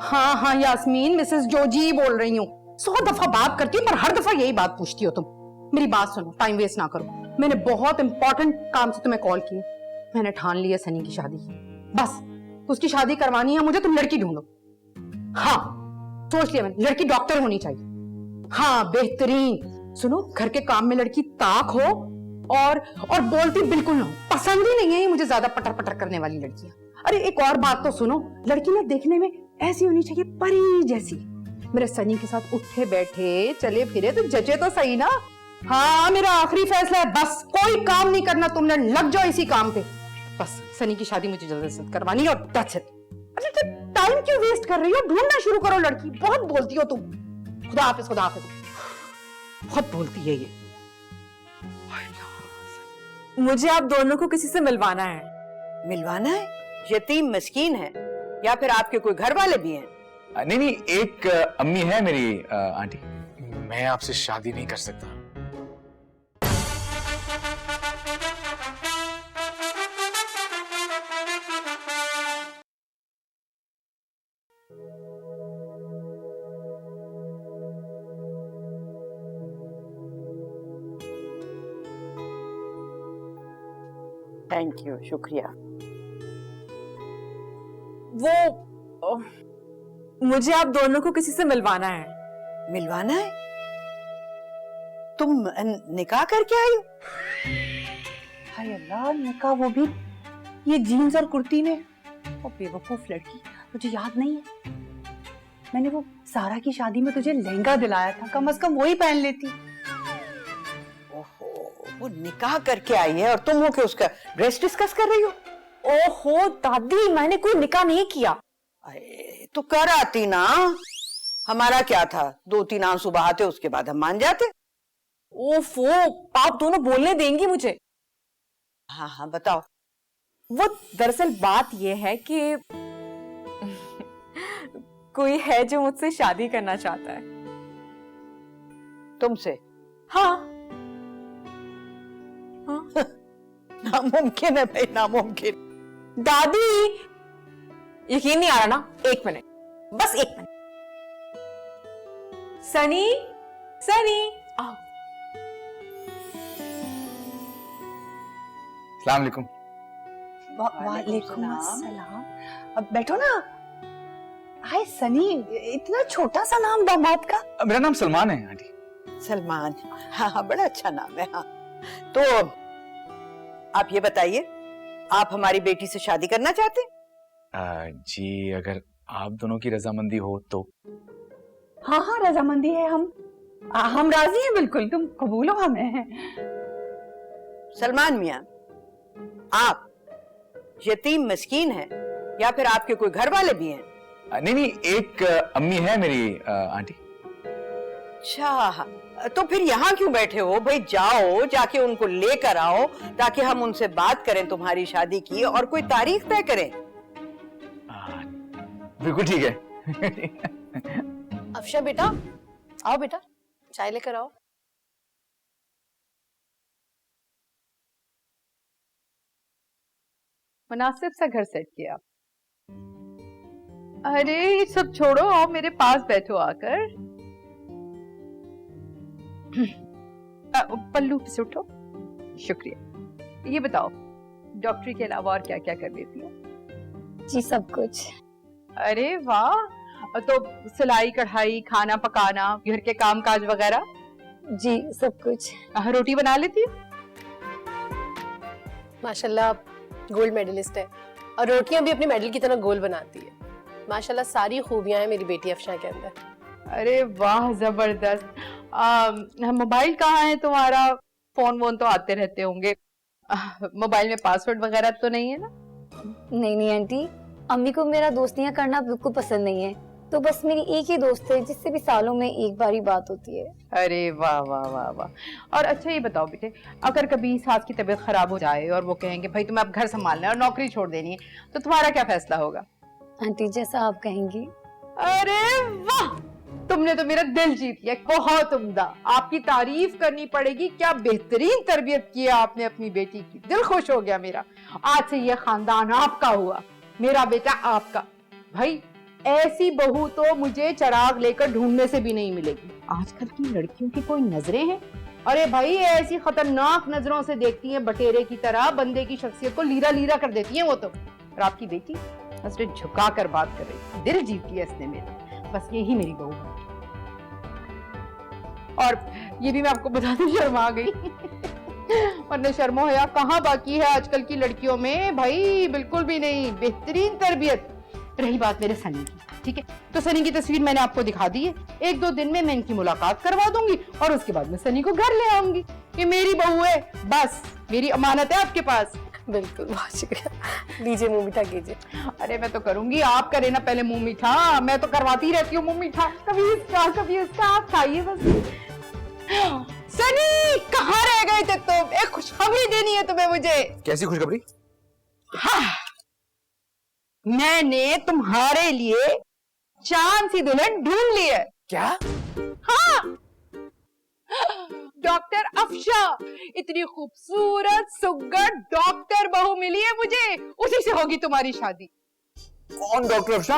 E: हाँ हाँ यास्मीन, मिसेस जोजी बोल रही हूँ। 100 दफा बात करती हूँ पर हर दफा यही बात पूछती हो तुम। मेरी बात सुनो, टाइम वेस्ट ना करो। मैंने बहुत इंपॉर्टेंट काम से तुम्हें कॉल की। मैंने ठान लिया सनी की शादी, बस उसकी शादी करवानी है मुझे। तुम लड़की ढूंढो। हाँ सोच लिया मैंने, लड़की डॉक्टर होनी चाहिए। हाँ बेहतरीन। सुनो, घर के काम में लड़की ताक हो और बोलती बिल्कुल ना हो। पसंद ही नहीं है मुझे ज्यादा पटर पटर करने वाली लड़कियां। अरे एक और बात तो सुनो, लड़की ना देखने में ऐसी होनी चाहिए परी जैसी। मेरे सनी के साथ उठे बैठे चले फिरे तो जचे तो सही ना। हाँ मेरा आखिरी फैसला है, बस कोई काम नहीं करना तुमने, लग जाओ इसी काम पे। बस सनी की शादी मुझे जल्दी से करवानी है और दैट्स इट। अरे तो टाइम क्यों वेस्ट कर रही हो, ढूंढना शुरू करो लड़की। बहुत बोलती हो तुम। खुदा हाफिज खुदा हाफिज। बहुत बोलती है ये।
H: मुझे आप दोनों को किसी से मिलवाना है।
C: मिलवाना है? यतीम मस्कीन है या फिर आपके कोई घर वाले भी हैं?
A: नहीं नहीं, एक अम्मी है मेरी आंटी।
J: मैं आपसे शादी नहीं कर सकता।
C: थैंक यू, शुक्रिया।
H: वो मुझे आप दोनों को किसी से मिलवाना है।
C: मिलवाना है? तुम निकाह करके आई हो?
B: हाय अल्लाह, निकाह वो भी ये जीन्स और कुर्ती में। ओ बेवकूफ लड़की, तुझे याद नहीं है मैंने वो सारा की शादी में तुझे लहंगा दिलाया था, कम से कम वही पहन लेती।
C: ओहो, वो निकाह करके आई है और तुम हो के उसका ड्रेस डिस्कस कर रही हो?
H: ओहो दादी, मैंने कोई निकाह नहीं किया।
C: अरे तो कर आती ना, हमारा क्या था, 2-3 आंसू बहाते उसके बाद हम मान जाते।
H: ओफो, आप दोनों बोलने देंगी मुझे?
C: हाँ हाँ बताओ।
H: वो दरअसल बात ये है कि कोई है जो मुझसे शादी करना चाहता है।
C: तुमसे?
H: हाँ।
C: नामुमकिन है भाई, नामुमकिन।
H: दादी यकीन नहीं आ रहा ना? 1 मिनट, बस 1 मिनट। सनी, सनी आओ।
A: अस्सलाम वालेकुम।
B: वालेकुम अस्सलाम। अब बैठो ना। हाय सनी, इतना छोटा सा नाम दामाद का।
A: मेरा नाम सलमान है आंटी।
C: सलमान? हाँ हाँ, बड़ा अच्छा नाम है। हाँ तो आप ये बताइए, आप हमारी बेटी से शादी करना चाहते हैं?
A: जी अगर आप दोनों की रजामंदी हो तो।
B: हाँ हाँ रजामंदी है, हम राजी हैं बिल्कुल, तुम कबूलो हमें।
C: सलमान मियां, आप यतीम मस्कीन हैं या फिर आपके कोई घर वाले भी हैं?
A: नहीं नहीं, एक अम्मी है मेरी आंटी।
C: अच्छा, तो फिर यहाँ क्यों बैठे हो भाई? जाओ, जाके उनको लेकर आओ ताकि हम उनसे बात करें तुम्हारी शादी की और कोई तारीख तय करें।
A: बिल्कुल ठीक है।
K: अफशा बेटा, आओ बेटा, चाय लेकर आओ।
F: मुनासिब सा घर सेट किया। अरे ये सब छोड़ो, आओ मेरे पास बैठो आकर। पल्लू से उठो। शुक्रिया। ये बताओ, डॉक्टरी के अलावा और क्या क्या कर लेती हो?
K: जी सब कुछ।
F: अरे वाह, तो सिलाई कढ़ाई, खाना पकाना, घर के काम काज वगैरह?
K: जी सब कुछ।
F: रोटी बना लेती हो?
K: माशाल्लाह गोल्ड मेडलिस्ट है और रोटियां भी अपनी मेडल की तरह गोल बनाती है। माशाल्लाह सारी खूबियां हैं मेरी बेटी अफशा के अंदर।
F: अरे वाह जबरदस्त। मोबाइल कहाँ है तुम्हारा? फोन वोन तो आते रहते होंगे। मोबाइल में पासवर्ड वगैरह तो नहीं है ना?
K: नहीं नहीं आंटी, अम्मी को मेरा दोस्तियां करना बिल्कुल पसंद नहीं है,
L: तो बस मेरी एक ही दोस्त है जिससे भी सालों में एक बार ही बात होती है।
E: अरे वाह वाह वाह वाह। और अच्छा ये बताओ बेटे, अगर कभी सास की तबीयत खराब हो जाए और वो कहेंगे भाई तुम्हें अब घर संभालना है और नौकरी छोड़ देनी है, तो तुम्हारा क्या फैसला होगा?
L: आंटी जैसा आप कहेंगी।
E: अरे वाह, तुमने तो मेरा दिल जीत लिया, बहुत उम्दा। आपकी तारीफ करनी पड़ेगी, क्या बेहतरीन तरबियत की है आपने अपनी बेटी की, दिल खुश हो गया मेरा। आज से ये खानदान आपका हुआ, मेरा बेटा आपका। भाई ऐसी बहू तो मुझे चिराग लेकर ढूंढने से भी नहीं मिलेगी। आजकल की लड़कियों की कोई नजरें हैं, अरे भाई ऐसी खतरनाक नजरों से देखती हैं, बटेरे की तरह बंदे की शख्सियत को लीरा लीरा कर देती हैं वो तो। और आपकी बेटी नजरें झुका कर बात कर रही, दिल जीत लिया इसने मेरा। बस यही मेरी बहू है। और ये भी मैं आपको बता दूं, शर्मा गई वरना शर्मो हया कहाँ बाकी है आजकल की लड़कियों में भाई, बिल्कुल भी नहीं। बेहतरीन तरबियत। रही बात मेरे सनी की, ठीक है, तो सनी की तस्वीर मैंने आपको दिखा दी है। 1-2 दिन में मैं इनकी मुलाकात करवा दूंगी और उसके बाद मैं सनी को घर ले आऊंगी। ये मेरी बहू है, बस मेरी अमानत है आपके पास।
K: बिल्कुल, बहुत शुक्रिया। लीजिए मुंह मीठा कीजिए।
E: अरे मैं तो करूंगी, आप करे ना पहले मुंह मीठा, मैं तो करवाती रहती हूँ मुंह मीठा, कभी इसका कभी उसका, आप खाइए बस। सनी कहाँ रह गए थे तुम? एक खुशखबरी देनी है तुम्हें मुझे।
A: कैसी खुशखबरी?
E: हाँ, मैंने तुम्हारे लिए चांद सी दुल्हन ढूंढ ली है।
A: क्या?
E: हाँ, डॉक्टर अफशा, इतनी खूबसूरत सुग्गर डॉक्टर बहू मिली है मुझे, उसी से होगी तुम्हारी शादी।
A: कौन डॉक्टर अफशा?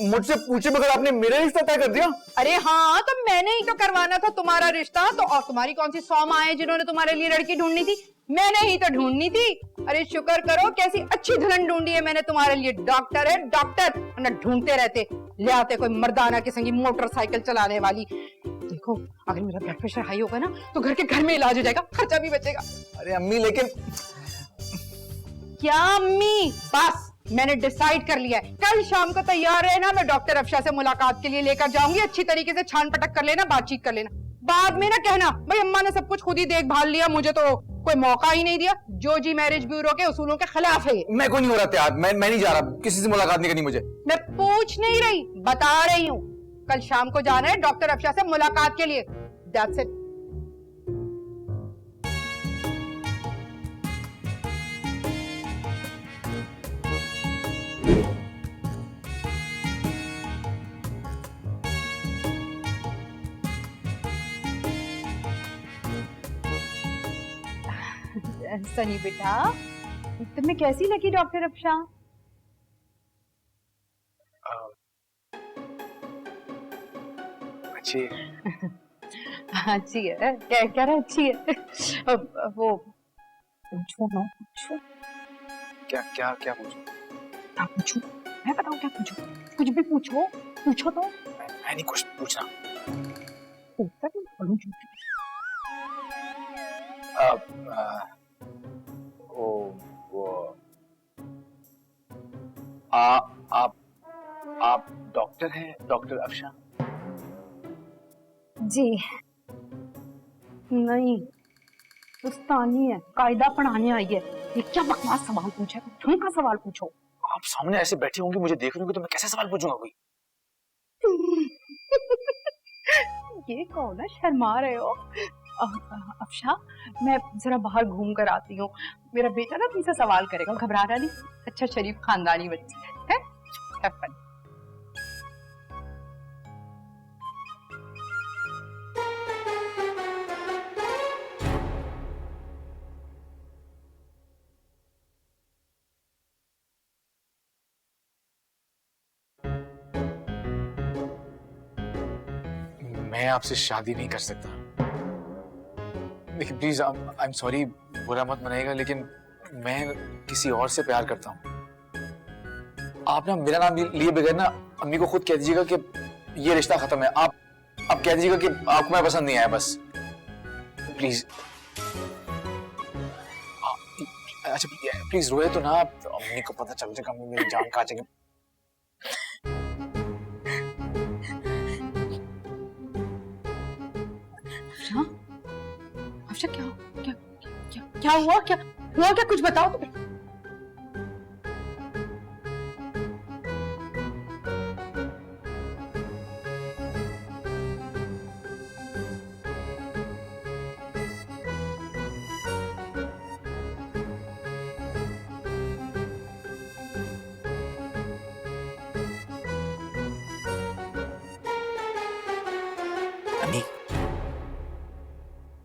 A: मुझसे पूछे बगैर आपने मेरा रिश्ता तय कर दिया?
E: अरे हाँ, तो मैंने ही तो करवाना था तुम्हारा रिश्ता, तो और तुम्हारी कौन सी 100 माँ है जिन्होंने तुम्हारे लिए लड़की ढूंढनी थी? मैंने ही तो ढूंढनी थी। अरे शुक्र करो कैसी अच्छी दुल्हन ढूंढी है मैंने तुम्हारे लिए। डॉक्टर है डॉक्टर, ना ढूंढते रहते ले आते कोई मर्दाना किस्म की मोटरसाइकिल चलाने वाली। देखो अगर मेरा ब्लड प्रेशर हाई होगा ना तो घर में इलाज हो जाएगा, खर्चा भी बचेगा।
A: अरे अम्मी लेकिन
E: क्या अम्मी? बस मैंने डिसाइड कर लिया है, कल शाम को तैयार रहना, मैं डॉक्टर अफशा से मुलाकात के लिए लेकर जाऊंगी। अच्छी तरीके से छान पटक कर लेना, बातचीत कर लेना, बाद में ना कहना भाई अम्मा ने सब कुछ खुद ही देखभाल लिया, मुझे तो कोई मौका ही नहीं दिया। जो जी मैरिज ब्यूरो के उसूलों के खिलाफ है।
A: मैं कोई नहीं हो रहा तैयार, मैं नहीं जा रहा, किसी से मुलाकात नहीं करनी मुझे।
E: मैं पूछ नहीं रही, बता रही हूँ, कल शाम को जाना है डॉक्टर अफशा से मुलाकात के लिए। That's it. सनी बेटा, तुम्हें कैसी लगी डॉक्टर अफशा?
J: अच्छी
E: अच्छी है, कह रहा अच्छी है। वो पूछो ना, पूछो।
J: क्या क्या क्या पूछूं?
E: क्या पूछूं? मैं बताऊं क्या पूछूं? कुछ भी पूछो, पूछो तो।
J: मैं नहीं कुछ पूछना।
E: पूछता तो पढ़ूं झूठी।
J: आप डॉक्टर हैं, डॉक्टर अफशा?
L: जी
E: नहीं, उस्तानी है, कायदा पढ़ाने आई है। ये क्या बकवास सवाल पूछा है? ढंग का सवाल पूछो।
J: आप सामने ऐसे बैठे होंगे, मुझे देख रहे होंगे, तो मैं कैसे सवाल पूछूंगा कोई?
E: ये कौन है, शर्मा रहे हो? अफशा, मैं जरा बाहर घूम कर आती हूँ, मेरा बेटा ना तुमसे सवाल करेगा, घबराना नहीं। अच्छा शरीफ खानदानी बच्ची है? Have fun.
J: मैं आपसे शादी नहीं कर सकता। लेकिन प्लीज, आई एम सॉरी, बुरा मत मनाइएगा, लेकिन मैं किसी और से प्यार करता हूँ। आप ना मेरा नाम लिए बगैर ना अम्मी को खुद कह दीजिएगा कि ये रिश्ता खत्म है। आप कह दीजिएगा कि आपको मैं पसंद नहीं आया, बस प्लीज। अच्छा प्लीज रोए तो ना, अम्मी को पता चल जाएगा, अम्मी मेरी जान काटेंगे।
E: अफशा क्या क्या क्या क्या हुआ? क्या हुआ? क्या कुछ बताओ तो।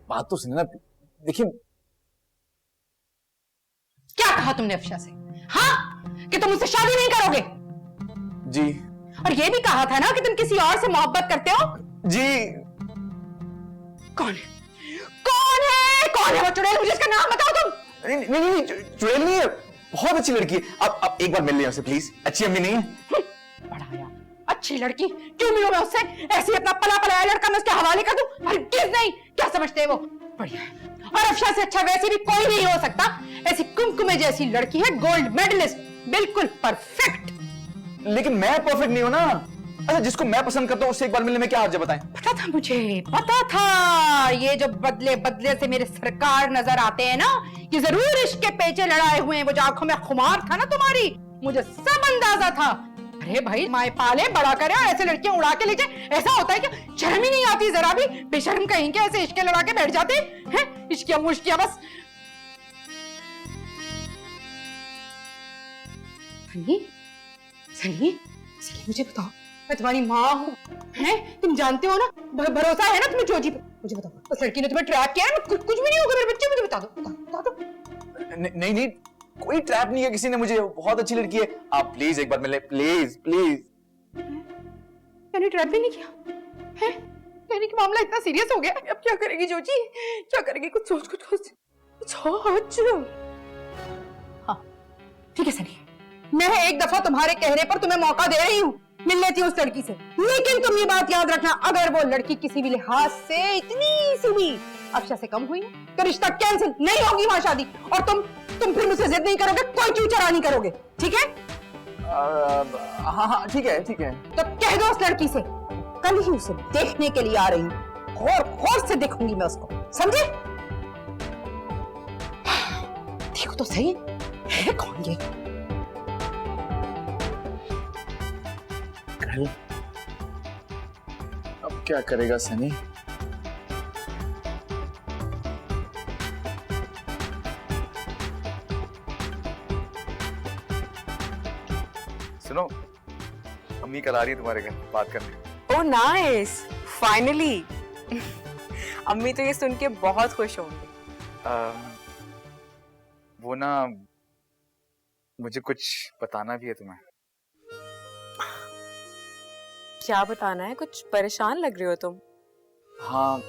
J: बात तो सुनिए ना, देखिए।
E: क्या कहा तुमने अफशा से? हाँ, कि तुम मुझसे शादी नहीं करोगे?
J: जी।
E: और ये भी कहा था ना कि तुम किसी और से मोहब्बत करते हो?
J: जी।
E: कौन है? कौन है? कौन है वो चुड़ैल? मुझे इसका नाम बताओ तुम।
J: नहीं, चुड़ैल नहीं है, बहुत अच्छी लड़की है। आप एक बार मिल लें उससे प्लीज। अच्छी अम्मी नहीं है?
E: बड़ा आया, अच्छी लड़की, क्यों मिलूं मैं उससे? ऐसे अपना पला पलाया लड़का मैं उसके हवाले कर दूं? अरे किस नहीं, क्या समझते हैं वो? बढ़िया है। और अफशा से अच्छा वैसे भी कोई नहीं हो सकता। ऐसी कुमकुमे जैसी लड़की है, गोल्ड मेडलिस्ट, बिल्कुल परफेक्ट।
J: लेकिन मैं परफेक्ट नहीं हूं ना। अच्छा, जिसको मैं पसंद करता हूं उससे एक बार मिलने में क्या हर्ज है, बताएं?
E: पता था मुझे, पता था। ये जो बदले बदले से मेरे सरकार नजर आते हैं ना, ये जरूर इश्क के पेचे लड़ाए हुए हैं। वो जो आंखों में खुमार था ना तुम्हारी, मुझे सब अंदाजा था। अरे भाई, माए पाले बड़ा करे और ऐसे लड़कियां उड़ा के ले जाए, ऐसा होता है क्या? शर्म ही नहीं आती जरा भी? बेशर्म कहीं के ऐसे इश्क लड़ा के बैठ जाते हैं। इश्किया मुश्किया बस। सनी, सनी, सनी, मुझे बताओ, मैं तुम्हारी माँ हूँ, हैं? तुम जानते हो ना, भरोसा है ना तुम्हें जोजी पे? मुझे बताओ, उस लड़की ने तुम्हें ट्रैप किया है? कुछ भी नहीं होगा मेरे बच्चे, मुझे बता दो, बता दो।
J: नहीं, कोई ट्रैप नहीं है किसी ने मुझे। बहुत अच्छी लड़की है। आप प्लीज एक बार मिले, प्लीज प्लीज।
E: मैंने ट्रैप भी नहीं किया है? यानी कि मामला इतना सीरियस हो गया। अब क्या करेगी जोजी? क्या करेगी? कुछ सोच। हाँ, ठीक है सनी, मैं एक दफा तुम्हारे कहने पर तुम्हें मौका दे रही हूँ, मिल लेती हूँ उस लड़की से। लेकिन तुम ये बात याद रखना, अगर वो लड़की किसी भी लिहाज से इतनी सी भी अफशा से कम हुई ना, तो रिश्ता कैंसिल, नहीं होगी वहां शादी। और तुम फिर मुझसे जिद नहीं करोगे, कोई चूचरा नहीं करोगे, ठीक है?
J: हाँ, ठीक है।
E: तो कह दो उस लड़की से, कल ही उसे देखने के लिए आ रही हूँ, और से देखूंगी मैं उसको, समझे? देखो तो सही है कौन ये?
J: अब क्या करेगा सनी?
A: सुनो, अम्मी कल आ रही है तुम्हारे घर बात करने।
H: Oh nice, finally. अम्मी तो ये सुन के बहुत खुश होंगी।
A: वो ना, मुझे कुछ बताना भी है तुम्हें।
H: क्या बताना है? कुछ परेशान लग रहे हो तुम।
A: हाँ,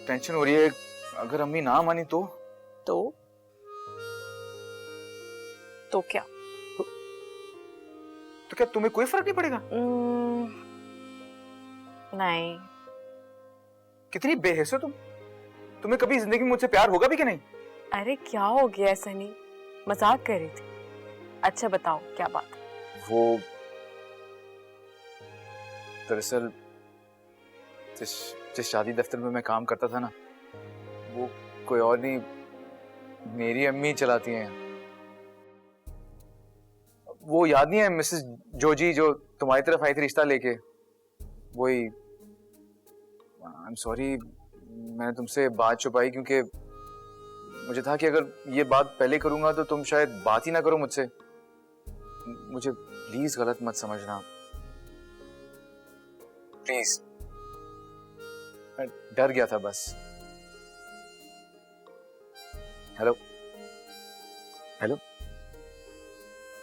A: टेंशन हो रही है। अगर अम्मी ना मानी तो
H: क्या?
A: तो क्या तुम्हें कोई फर्क नहीं पड़ेगा?
H: नहीं।
A: कितनी बेहिस हो तुम? तुम्हें कभी जिंदगी में मुझसे प्यार होगा भी कि नहीं?
H: अरे क्या हो गया सनी, मजाक कर रही थी। अच्छा बताओ क्या बात?
A: वो दरअसल जिस शादी दफ्तर में मैं काम करता था ना, वो कोई और नहीं, मेरी अम्मी चलाती हैं। वो याद नहीं है मिसेस जोजी जो तुम्हारी तरफ आई थी रिश्ता लेके? वही। आई एम सॉरी, मैंने तुमसे बात छुपाई क्योंकि मुझे था कि अगर ये बात पहले करूंगा तो तुम शायद बात ही ना करो मुझसे। मुझे प्लीज गलत मत समझना, प्लीज। मैं डर गया था बस। Hello hello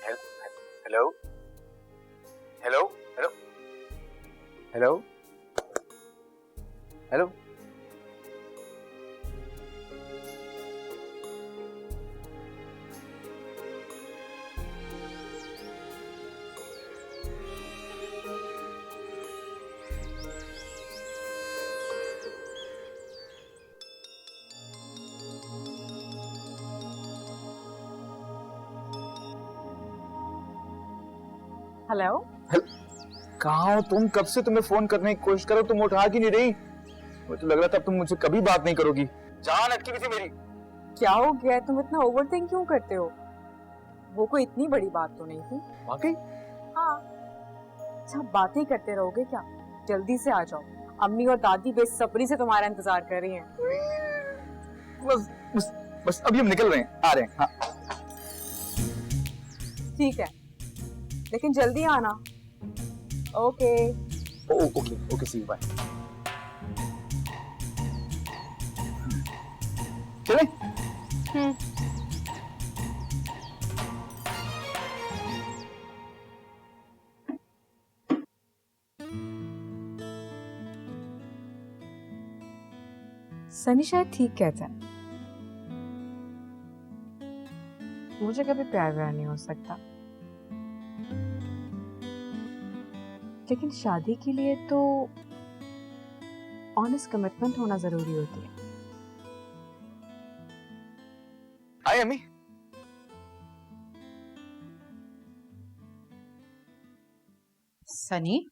A: hello hello hello hello hello.
H: Hello,
A: कहाँ हो तुम? कब से तुम्हें फोन करने की कोशिश करो, तुम उठा की नहीं रही। मुझे तो लग रहा था तुम मुझसे कभी बात नहीं करोगी। जान अटकी हुई थी मेरी।
H: क्या हो गया? तुम इतना ओवरथिंक क्यों करते हो? वो कोई इतनी बड़ी बात तो नहीं थी।
A: वाकई?
H: हाँ। अच्छा, बातें करते रहोगे क्या? जल्दी से आ जाओ, अम्मी और दादी बेसब्री से तुम्हारा इंतजार कर रही हैं।
A: बस बस बस अभी हम निकल रहे हैं, आ रहे हैं। हाँ।
H: ठीक है, लेकिन जल्दी आना। Okay
A: okay see you, bye. चले?
B: सनी शायद ठीक कहता है, मुझे कभी प्यार व्यार नहीं हो सकता, लेकिन शादी के लिए तो ऑनेस्ट कमिटमेंट होना जरूरी होती है।
A: आए अम्मी।
E: सनी,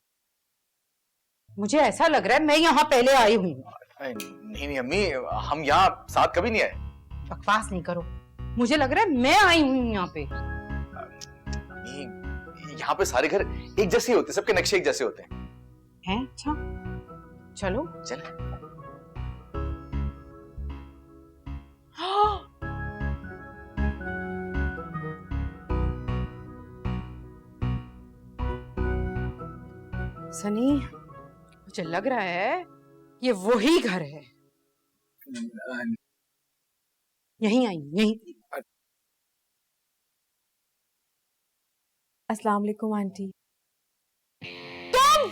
E: मुझे ऐसा लग रहा है मैं यहाँ पहले आई हुई हूँ।
A: नहीं नहीं अम्मी, हम यहाँ साथ कभी नहीं आए।
E: बकवास नहीं करो, मुझे लग रहा है मैं आई हुई हूँ यहाँ पे।
A: यहाँ पे सारे घर एक जैसे होते, सबके नक्शे एक जैसे होते
E: हैं। अच्छा, चलो
A: चले।
E: सनी, मुझे लग रहा है ये वही घर है। यहीं आई, यहीं।
B: अस्सलाम वालेकुम आंटी।
E: तुम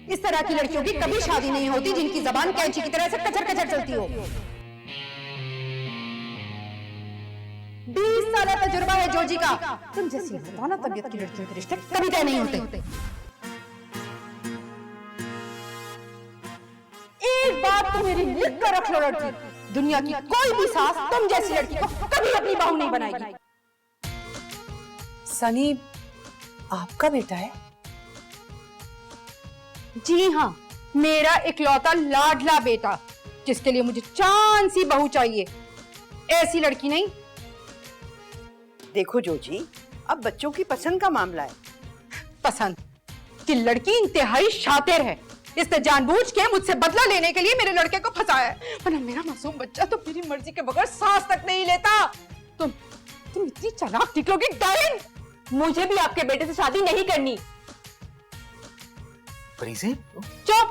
E: इस तरह की लड़कियों की कभी शादी नहीं होती जिनकी जबान कैंची की तरह से कचर कचर चलती हो। 20 साल तजुर्बा है जोजी का। तुम जैसी ना तबीयत की लड़कियों के रिश्ते कभी तय नहीं होते। एक बात तो मेरी लिख कर रख लो लड़की, दुनिया की कोई भी सास तुम जैसी लड़की को कभी अपनी बहू नहीं बनाएगी।
B: सनी आपका बेटा है?
E: जी हाँ, मेरा इकलौता लाडला बेटा, जिसके लिए मुझे चांद सी बहू चाहिए, ऐसी लड़की नहीं।
C: देखो जोजी, अब बच्चों की पसंद का मामला है।
E: पसंद कि लड़की इंतहाई शातिर है, इसने जानबूझ के मुझसे बदला लेने के लिए मेरे लड़के को फंसाया है, वरना मेरा मासूम बच्चा तो मेरी मर्जी के बगैर सांस तक नहीं लेता। तुम इतनी चालाक निकलोगी डार्लिंग।
H: मुझे भी आपके बेटे से शादी नहीं करनी।
A: परीज़े?
H: चुप।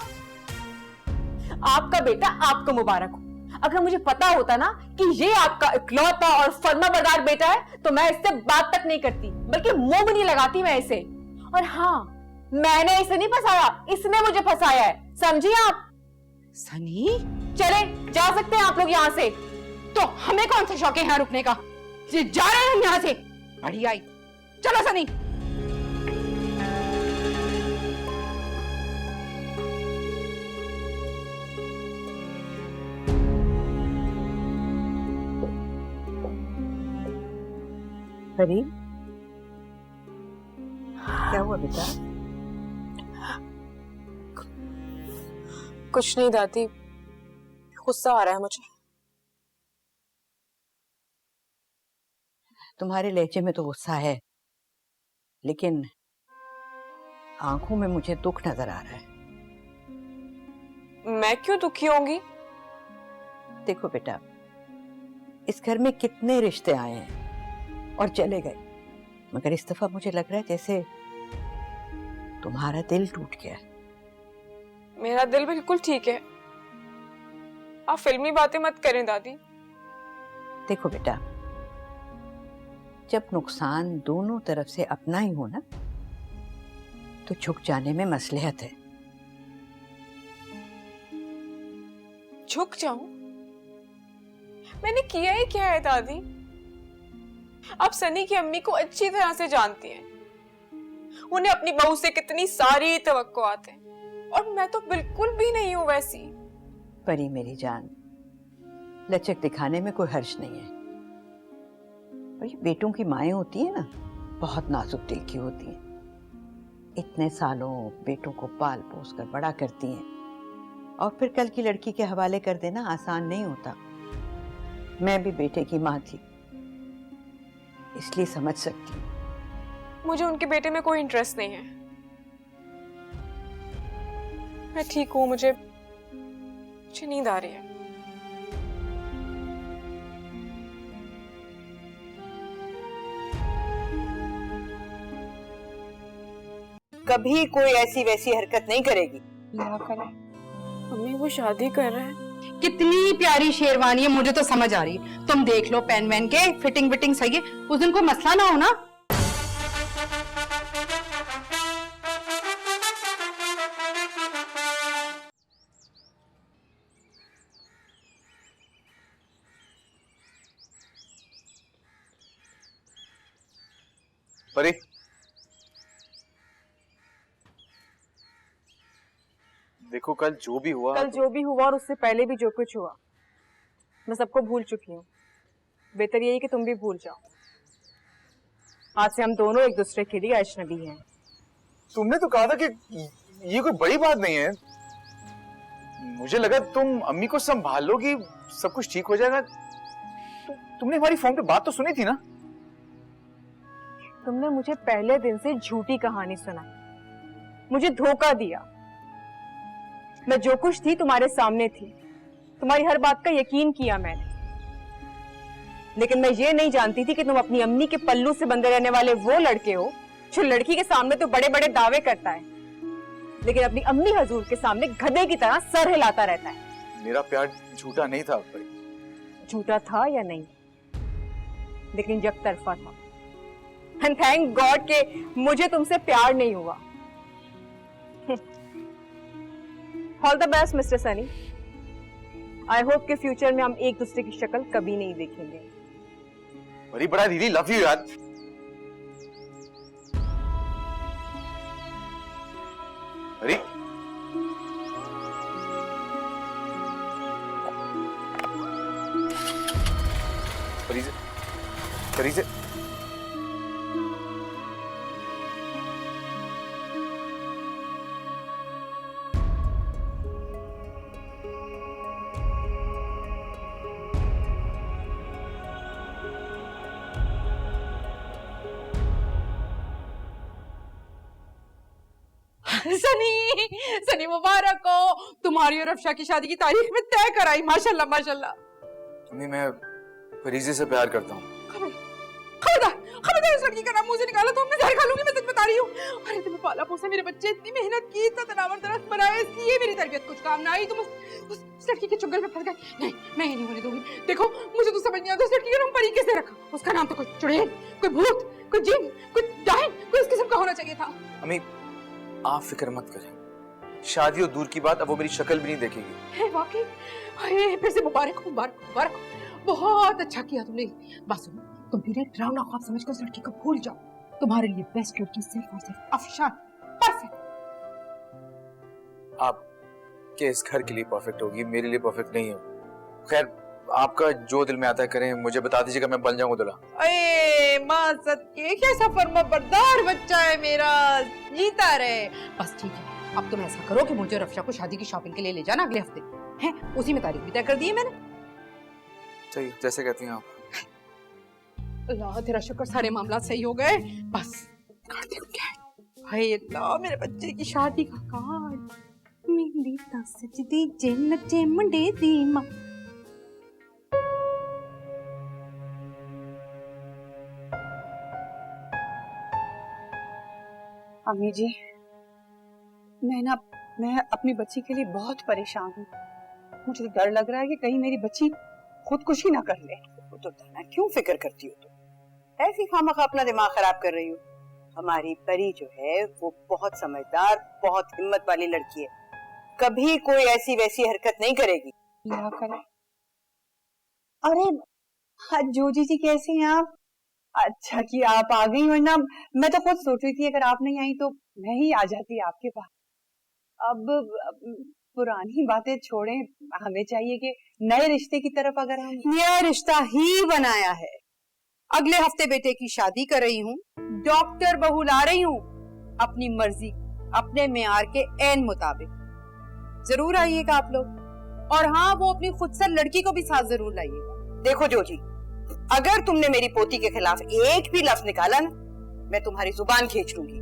H: आपका बेटा आपको मुबारक हो। अगर मुझे पता होता ना कि ये आपका इकलौता और फर्माबरदार बेटा है तो मैं इससे बात तक नहीं करती, बल्कि मुंह भी नहीं लगाती मैं इसे। और हाँ, मैंने इसे नहीं फंसाया, इसने मुझे फंसाया है, समझी आप?
E: सनी,
H: चले जा सकते हैं आप लोग यहाँ से।
E: तो हमें कौन सा शौक है यहाँ रुकने का? जा रहे हैं हम यहाँ से। बढ़िया आई, चलो सनी।
C: परी, क्या हुआ बेटा?
H: कुछ नहीं दादी, गुस्सा आ रहा है मुझे।
C: तुम्हारे लहजे में तो गुस्सा है, लेकिन आंखों में मुझे दुख नजर आ रहा है।
H: मैं क्यों दुखी होंगी?
C: देखो बेटा, इस घर में कितने रिश्ते आए हैं और चले गए, मगर इस दफा मुझे लग रहा है जैसे तुम्हारा दिल टूट गया।
H: मेरा दिल बिल्कुल ठीक है। आप फिल्मी बातें मत करें दादी।
C: देखो बेटा, जब नुकसान दोनों तरफ से अपना ही हो ना, तो झुक जाने में मसलहत है।
H: झुक जाऊं? मैंने किया ही क्या है दादी? आप सनी की अम्मी को अच्छी तरह से जानती हैं। उन्हें अपनी बहू से कितनी सारी तवक्कुआत हैं, और मैं तो बिल्कुल भी नहीं हूं वैसी।
C: परी मेरी जान, लचक दिखाने में कोई हर्ज नहीं है। और ये बेटों की माएं होती है ना, बहुत नाजुक दिल की होती हैं। इतने सालों बेटों को पाल पोस कर बड़ा करती हैं, और फिर कल की लड़की के हवाले कर देना आसान नहीं होता। मैं भी बेटे की माँ थी, इसलिए समझ सकती हूँ।
H: मुझे उनके बेटे में कोई इंटरेस्ट नहीं है। मैं ठीक हूँ, मुझे नींद आ रही है।
C: कभी कोई ऐसी वैसी हरकत नहीं करेगी
B: ब्याह करें।
H: मम्मी वो शादी कर रहे हैं।
E: कितनी प्यारी शेरवानी है, मुझे तो समझ आ रही है। तुम देख लो पहन वहन के, फिटिंग विटिंग सही है, उस दिन कोई मसला ना हो ना।
A: परी, देखो कल जो भी हुआ
H: और उससे पहले भी जो कुछ हुआ, मैं सबको भूल चुकी हूँ। बेहतर यही कि तुम भी भूल जाओ। आज से हम दोनों एक दूसरे के लिए अजनबी हैं।
A: तुमने तो कहा था कि ये कोई बड़ी बात नहीं है। मुझे लगा तुम अम्मी को संभाल लोगी, सब कुछ ठीक हो जाएगा। तुमने हमारी फोन पे बात तो सुनी थी ना?
H: तुमने मुझे पहले दिन से झूठी कहानी सुनाई, मुझे धोखा दिया। मैं जो कुछ थी तुम्हारे सामने थी, तुम्हारी हर बात का यकीन किया मैंने, लेकिन मैं ये नहीं जानती थी कि तुम अपनी अम्मी के पल्लू से बंधे रहने वाले वो लड़के हो जो लड़की के सामने तो बड़े बड़े दावे करता है, लेकिन अपनी अम्मी हजूर के सामने गधे की तरह सर हिलाता रहता है।
A: मेरा प्यार झूठा नहीं था परी।
H: झूठा था या नहीं, लेकिन जब तरफा था। एंड थैंक गॉड के मुझे तुमसे प्यार नहीं हुआ। All the best mister Sunny. I hope के फ्यूचर में हम एक दूसरे की शक्ल कभी नहीं देखेंगे।
A: परी, बड़ा दीदी लव यू यार। परी, परी से
E: सनी मुबारक हो, तुम्हारी और अफशा की शादी की तारीख में तय कराई। माशाल्लाह माशाल्लाह।
J: अम्मी, मैं फरीजे से प्यार करता हूँ।
E: खबरदार इस लड़की का नाम मुंह से निकाला तो मैं जहर खा लूंगी। मैं सच बता रही हूँ। अरे तुम्हें पाला पोसा मेरे बच्चे, इतनी मेहनत की, इतना तनावर दरख्त बनाया, इसलिए मेरी तरबियत कुछ काम ना आई। तुम उस लड़की के चुंगल में फंस गए। नहीं, मैं ये नहीं होने दूंगी। देखो मुझे तो समझ नहीं आता उस लड़की का नाम परी कैसे रखा। उसका नाम तो कोई चुड़ैल, कोई भूत, कोई जिन, कोई डायन, कोई इस किस्म का होना चाहिए था।
J: अम्मी, आप फिक्र मत करें, शादी और दूर की बात, अब वो मेरी शक्ल भी नहीं देखेगी।
E: वाकई फिर से मुबारक हो, मुबारक मुबारक। बहुत अच्छा किया तुमने। बस सुनो, तुम फिर एक डरावना ख्वाब समझकर उस लड़की को भूल जाओ। तुम्हारे लिए बेस्ट लड़की सिर्फ और सिर्फ अफशान। परफेक्ट।
J: आप के इस घर के लिए परफेक्ट होगी, मेरे लिए परफेक्ट नहीं है। खैर, आपका जो दिल में आता है करें, मुझे बता दीजिएगा, मैं बन जाऊंगा दूल्हा।
E: अरे माँ सदके, कैसा फर्माबरदार बच्चा है मेरा, जीता रहे। बस ठीक है, अब तुम ऐसा करो कि मुझे और अफशा को शादी की शॉपिंग के लिए ले जाना अगले हफ्ते हैं। उसी में तारीख भी तय कर दी है मैंने।
J: सही, जैसे कहती हैं आप।
E: अल्लाह तेरा शुक्र, सारे मामला सही हो गए। बस कार्ड देखो क्या है। हाय अल्लाह, मेरे बच्चे की शादी का कार्ड। मेरी सजदी जन्नत मंडे दी मां।
B: अम्मी जी, मैं अपनी बच्ची के लिए बहुत परेशान हूँ। मुझे तो डर लग रहा है कि कहीं मेरी बच्ची खुदकुशी ना कर ले।
C: तो क्यों फिक्र करती हो तुम? ऐसी खामखा अपना दिमाग खराब कर रही हो। हमारी परी जो है वो बहुत समझदार, बहुत हिम्मत वाली लड़की है, कभी कोई ऐसी वैसी हरकत नहीं करेगी।
B: क्या करे? अरे जोजी जी, कैसे हैं आप? अच्छा कि आप आ गई, वरना मैं तो खुद सोच रही थी अगर आप नहीं आई तो मैं ही आ जाती आपके पास। अब पुरानी बातें छोड़ें, हमें चाहिए कि नए रिश्ते की तरफ अगर हम
E: नया रिश्ता ही बनाया है। अगले हफ्ते बेटे की शादी कर रही हूँ, डॉक्टर बहू ला रही हूँ, अपनी मर्जी, अपने मेयार के ऐन मुताबिक। जरूर आइएगा आप लोग। और हाँ, वो अपनी खुदसर लड़की को भी साथ जरूर लाइएगा।
C: देखो जोजी, अगर तुमने मेरी पोती के खिलाफ एक भी लफ्ज निकाला ना, मैं तुम्हारी जुबान खींच लूंगी।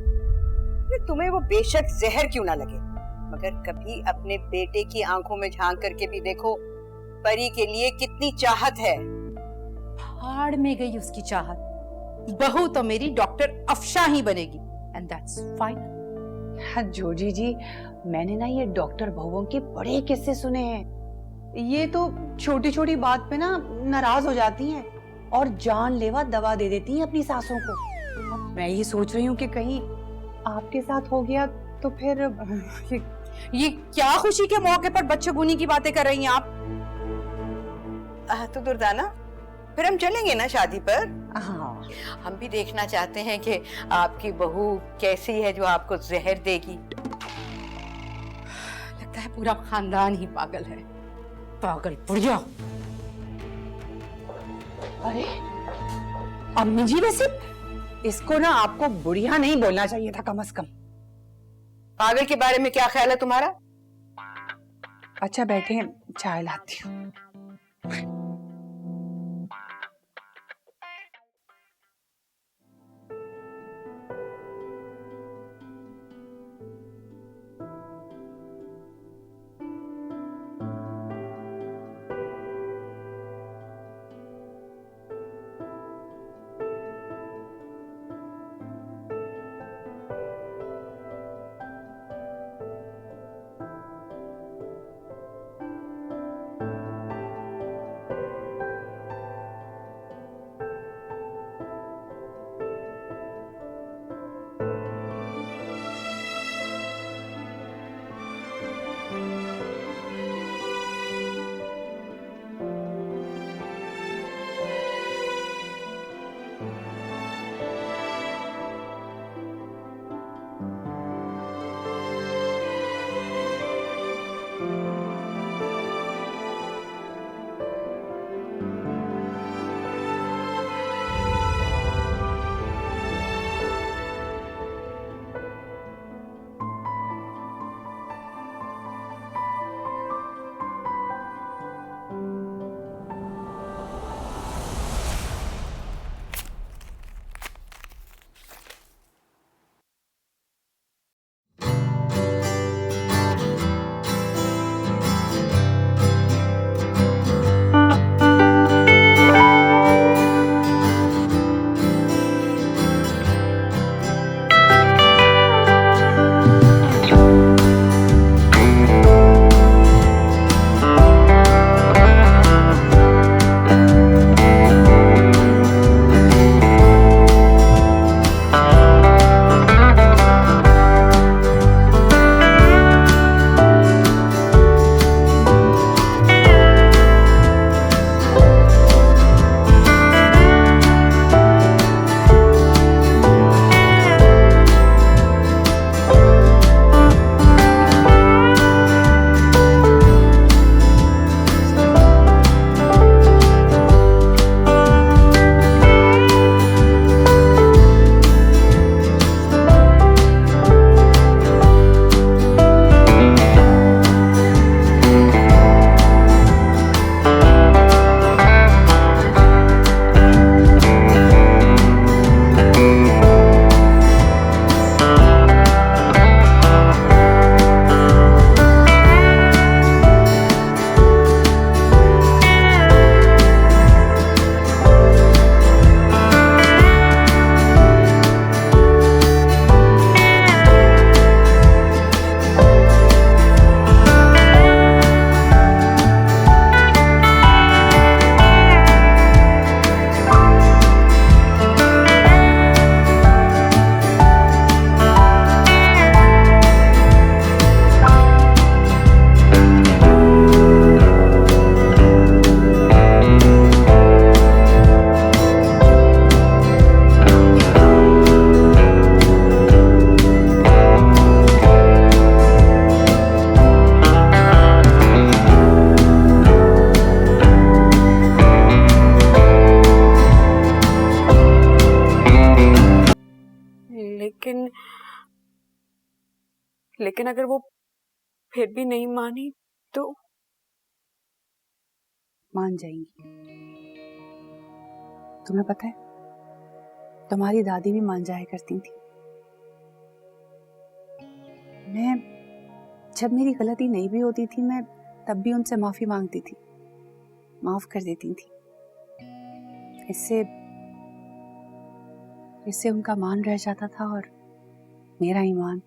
C: फिर तुम्हें वो बेशक जहर क्यों ना लगे, मगर कभी अपने बेटे की आंखों में झांक करके भी देखो परी के लिए कितनी चाहत है।
E: भाड़ में गई उसकी चाहत। बहू तो मेरी डॉक्टर अफशा ही बनेगी, एंड दैट्स फाइन।
B: जोजी जी, मैंने ना ये डॉक्टर बहुओं के बड़े किस्से सुने हैं। ये तो छोटी छोटी बात पे ना नाराज हो जाती हैं और जानलेवा दवा दे देती हैं अपनी सासों को। अब मैं ये सोच रही हूँ कि कहीं आपके साथ हो गया तो फिर
E: ये क्या खुशी के मौके पर बच्चेगुनी की बातें कर रही हैं आप?
C: तो दुर्दाना, फिर हम चलेंगे ना शादी पर?
B: हाँ,
C: हम भी देखना चाहते हैं कि आपकी बहू कैसी है जो आपको जहर देगी।
E: लगता है पूरा खानदान ही पागल है, पागल बुढ़िया।
B: अरे अम्मी जी, वैसे इसको ना आपको बुढ़िया नहीं बोलना चाहिए था कम से कम।
C: पागल के बारे में क्या ख्याल है तुम्हारा?
B: अच्छा बैठे, चाय लाती हूँ।
E: लेकिन अगर वो फिर भी नहीं मानी तो?
B: मान जाएंगी। तुम्हें पता है, तुम्हारी दादी भी मान जाया करती थी। मैं जब मेरी गलती नहीं भी होती थी, मैं तब भी उनसे माफी मांगती थी, माफ कर देती थी। इससे उनका मान रह जाता था और मेरा ईमान।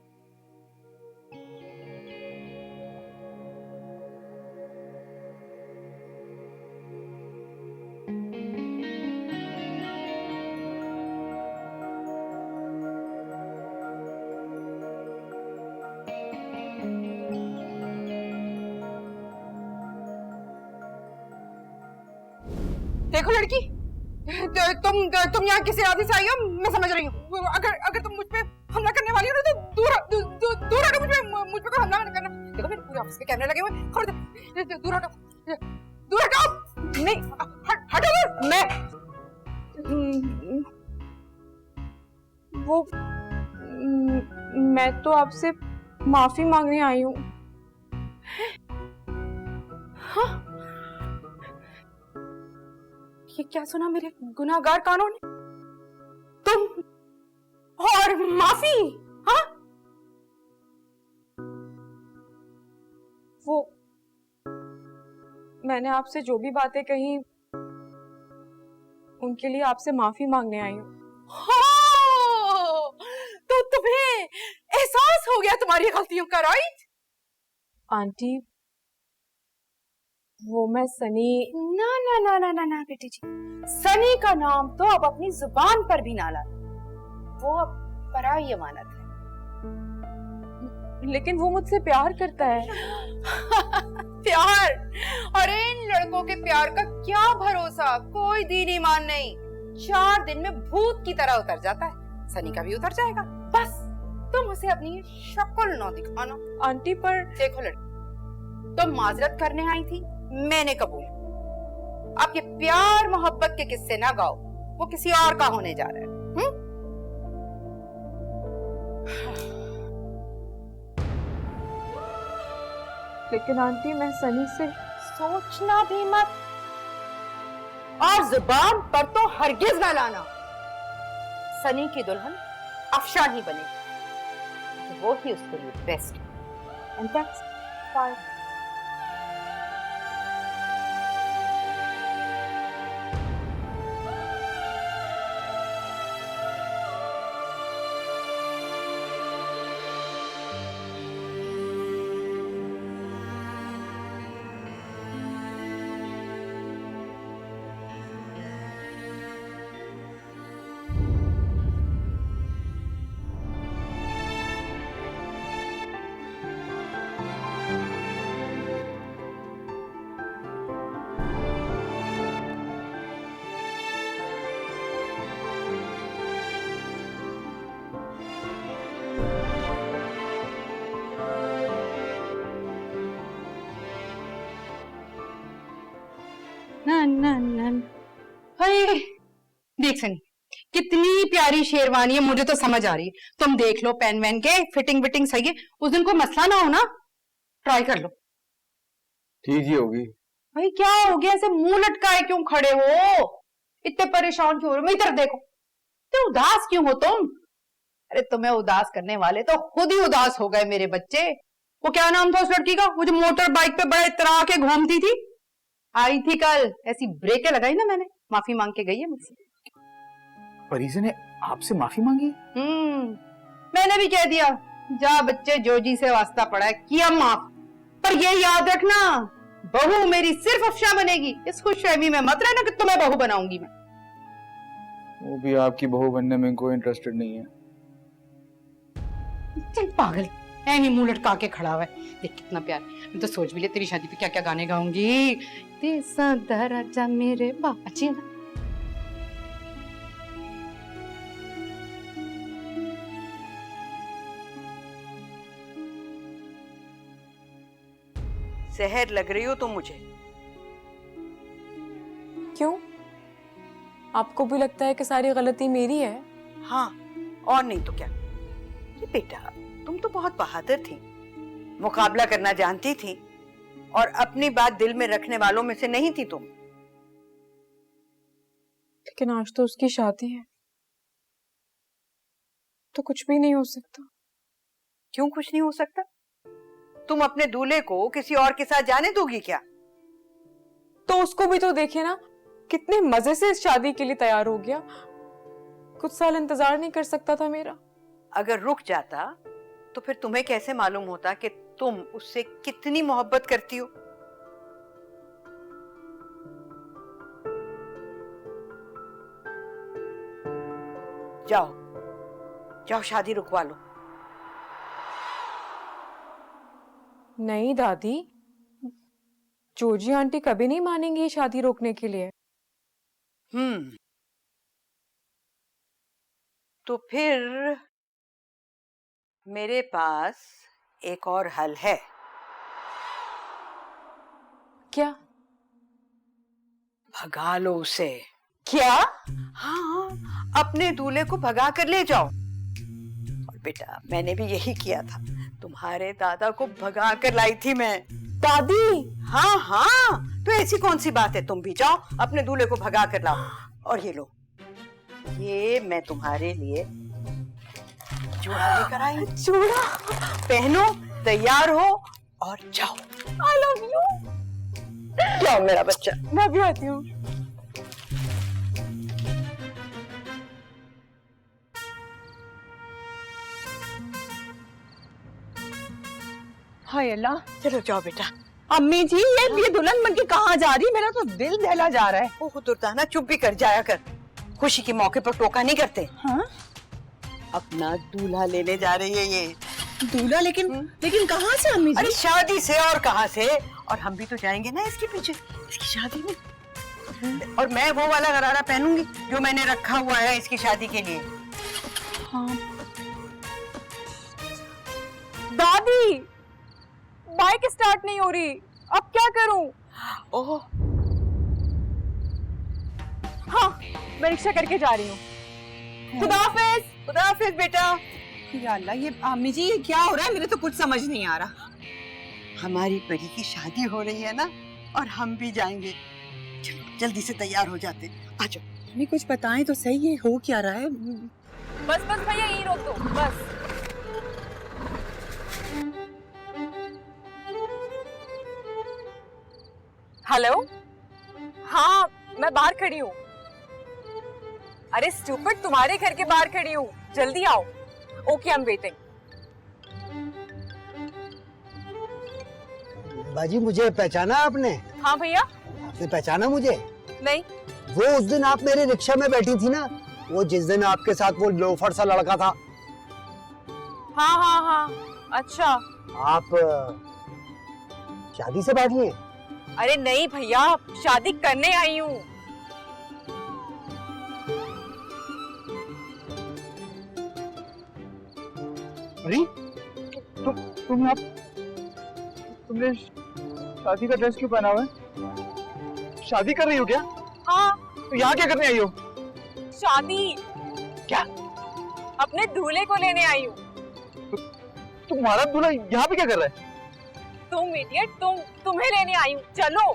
E: देखो लड़की, तुम यहाँ किसी आदमी से आई हो, मैं समझ रही हूँ। अगर तुम मुझ पे हमला करने वाली हो ना तो दूर हटो, मुझ पे कोई हमला मत करना। देखो मेरे पूरे ऑफिस में कैमरे लगे हुए, खबरदार दूर हटो, नहीं हटो दूर।
H: मैं तो आपसे माफी मांगने आई हूँ।
E: हाँ? ये क्या सुना मेरे गुनाहगार कानों ने? तुम और माफी? हाँ?
H: वो मैंने आपसे जो भी बातें कही उनके लिए आपसे माफी मांगने आई हूँ।
E: तो तुम्हें एहसास हो गया तुम्हारी गलतियों का, राइट?
H: आंटी वो मैं सनी।
E: ना ना ना ना ना ना बेटी जी, सनी का नाम तो अब अपनी जुबान पर भी ना लाना, वो अब पराई अमानत है।
H: लेकिन वो मुझसे प्यार करता है।
E: प्यार? अरे इन लड़कों के प्यार का क्या भरोसा, कोई दीन ईमान नहीं। 4 दिन में भूत की तरह उतर जाता है। सनी का भी उतर जाएगा, बस तुम उसे अपनी शक्ल ना दिखाना।
H: आंटी पर
E: देखो लड़की, तुम माजरत करने आई थी, मैंने कबूल। आपके प्यार मोहब्बत के किस्से ना गाओ, वो किसी और का होने जा रहा है।
H: लेकिन आंटी मैं सनी से
E: सोचना भी मत, और जुबान पर तो हरगिज ना लाना। सनी की दुल्हन अफशान ही बनेगी, वो ही उसके लिए बेस्ट है। And that's fine. देख सनी, कितनी प्यारी शेरवानी है, मुझे तो समझ आ रही है। तुम देख लो पेन वेन के फिटिंग विटिंग सही है, उस दिन कोई मसला ना हो ना, ट्राई कर लो।
A: ठीक ही होगी।
E: भाई क्या हो गया, ऐसे मुंह लटकाए क्यों खड़े हो? इतने परेशान क्यों हो रहे हो? इधर देखो, इतने उदास क्यों हो तुम? अरे तुम्हें उदास करने वाले तो खुद ही उदास हो गए मेरे बच्चे। वो क्या नाम था उस लड़की का, वो जो मोटर बाइक पे बड़े इतरा के घूमती थी? आई थी कल, ऐसी ब्रेकें लगाई ना मैंने, माफी मांग के गई है मुझसे।
A: परीजा ने आपसे माफी मांगी?
E: मैंने भी कह दिया, जा बच्चे, जोजी से वास्ता पड़ा है, किया माफ। पर ये याद रखना, बहू मेरी सिर्फ अफशा बनेगी। इस खुशफहमी में मत रहना कि तुम्हें बहू बनाऊंगी मैं।
A: वो भी आपकी बहू बनने में कोई इंटरेस्टेड नहीं है।
E: चल पागल, ऐनी मुंह लटका के खड़ा हुआ है। देख कितना प्यार। मैं तो सोच भी ले तेरी शादी पे क्या क्या गाने गाऊंगी। तेसा दराजा मेरे बाप, अच्छी है ना? जहर लग रही हो तुम मुझे।
H: क्यों? आपको भी लगता है कि सारी गलती मेरी है?
C: हाँ, और नहीं तो क्या। ये बेटा, तुम तो बहुत बहादुर थी, मुकाबला करना जानती थी, और अपनी बात दिल में रखने वालों में से नहीं थी तुम।
H: लेकिन आज तो उसकी शादी है, तो कुछ भी नहीं हो सकता।
C: क्यों कुछ नहीं हो सकता? तुम अपने दूल्हे को किसी और के साथ जाने दोगी क्या?
H: तो उसको भी तो देखे ना, कितने मजे से इस शादी के लिए तैयार हो गया। कुछ साल इंतजार नहीं कर सकता था मेरा?
C: अगर रुक जाता तो फिर तुम्हें कैसे मालूम होता कि तुम उससे कितनी मोहब्बत करती हो? जाओ जाओ, शादी रुकवा लो।
H: नहीं दादी, जोजी आंटी कभी नहीं मानेंगी ये शादी रोकने के लिए।
C: तो फिर मेरे पास एक और हल है।
H: क्या?
C: भगा लो उसे।
H: क्या?
C: हाँ, अपने दूल्हे को भगा कर ले जाओ। और बेटा, मैंने भी यही किया था, तुम्हारे दादा को भगा कर लाई थी मैं।
H: दादी?
C: हाँ हाँ, तो ऐसी कौन सी बात है, तुम भी जाओ अपने दूल्हे को भगा कर लाओ। और ये लो, ये मैं तुम्हारे लिए जोड़ा लेकर आई।
H: जोड़ा?
C: पहनो, तैयार हो और जाओ।
H: आई लव यू।
C: जाओ मेरा बच्चा।
H: मैं भी आती हूँ।
B: हाय अल्लाह।
C: चलो जाओ बेटा।
B: अम्मी जी, ये दुल्हन बन के कहाँ जा रही? मेरा तो दिल दहला जा रहा है।
C: ओह दुर्दाना, चुप भी कर जाया कर। खुशी के मौके पर टोका नहीं करते।
B: हाँ?
C: अपना दूल्हा लेने जा रही है ये।
B: दूल्हा? लेकिन कहाँ से अम्मी जी?
C: अरे शादी से, और कहाँ से। और हम भी तो जाएंगे ना इसके पीछे, इसकी शादी में। और मैं वो वाला गरारा पहनूंगी जो मैंने रखा हुआ है इसकी शादी के लिए।
B: हाँ।
H: दादी, बाइक स्टार्ट नहीं हो रही, अब क्या करूं?
C: ओह,
H: हाँ, मैं रिक्शा करके जा रही हूँ। खुदाफिज।
C: खुदाफिज बेटा।
B: या अल्लाह, ये अम्मी जी ये क्या हो रहा है? मेरे तो कुछ समझ नहीं आ रहा।
C: हमारी परी की शादी हो रही है ना, और हम भी जाएंगे। चलो जल्दी से तैयार हो जाते। आ जाओ।
B: अम्मी कुछ बताएं तो सही, है हो क्या रहा है?
H: बस भैया, यहीं रोक दो बस। हेलो? हाँ, मैं बाहर खड़ी हूँ। अरे स्टूपिड, तुम्हारे घर के बाहर खड़ी हूँ, जल्दी आओ। Okay, I am waiting.
I: बाजी, मुझे पहचाना आपने?
H: हाँ भैया।
I: आपने पहचाना मुझे?
H: नहीं।
I: वो उस दिन आप मेरे रिक्शा में बैठी थी ना, वो जिस दिन आपके साथ वो लोफर सा लड़का था।
H: हाँ हाँ हाँ, अच्छा।
I: आप शादी से बैठी हैं?
H: अरे नहीं भैया, शादी करने आई हूँ।
A: अरे तुमने शादी का ड्रेस क्यों पहना हुआ है? शादी कर रही हो क्या?
H: हाँ।
A: तो यहाँ क्या करने आई हो?
H: शादी।
A: क्या?
H: अपने दूल्हे को लेने आई हूँ।
A: तुम्हारा दूल्हा यहाँ पे क्या कर रहा है?
H: तुम इडियट, तुम्हें लेने आई हूँ, चलो।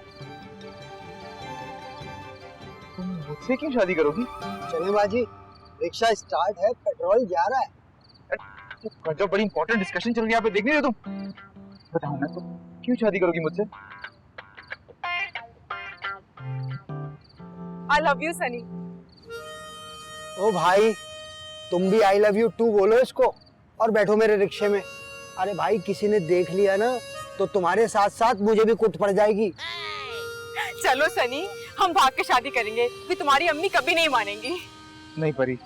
A: तुम मुझसे क्यों शादी करोगी?
I: चले बाजी, रिक्शा स्टार्ट है, पेट्रोल जा रहा है।
A: जो बड़ी इंपॉर्टेंट डिस्कशन चल रही है यहाँ पे, देख नहीं रहे तुम? बताओ ना, तुम क्यों शादी करोगी मुझसे?
H: I love you Sunny.
I: ओ भाई, तुम भी आई लव यू टू बोलो इसको और बैठो मेरे रिक्शे में। अरे भाई, किसी ने देख लिया ना तो तुम्हारे साथ साथ मुझे भी कुट पड़ जाएगी।
H: चलो सनी, हम भाग के शादी करेंगे, फिर तुम्हारी अम्मी कभी नहीं मानेंगी।
A: नहीं परी,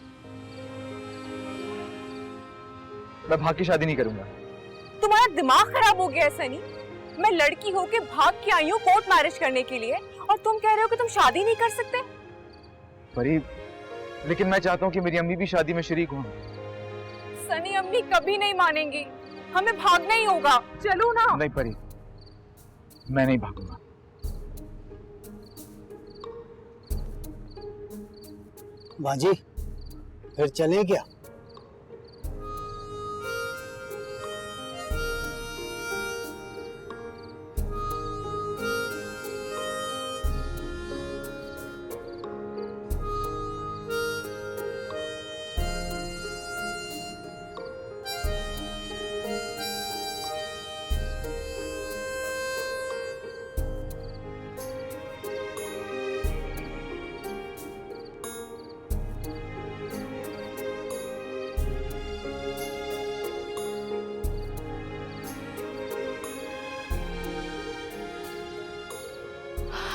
A: मैं भाग के शादी नहीं करूंगा।
H: तुम्हारा दिमाग खराब हो गया है सनी। मैं लड़की होके भाग के आई हूँ कोर्ट मैरिज करने के लिए, और तुम कह रहे हो कि तुम शादी नहीं कर सकते।
A: परी, लेकिन मैं चाहता हूँ कि मेरी अम्मी भी शादी में शरीक हो।
H: सनी, अम्मी कभी नहीं मानेंगी, हमें भागना ही होगा, चलो ना।
A: नहीं परी, मैं नहीं भागूंगा।
I: बाजी, फिर चलें क्या?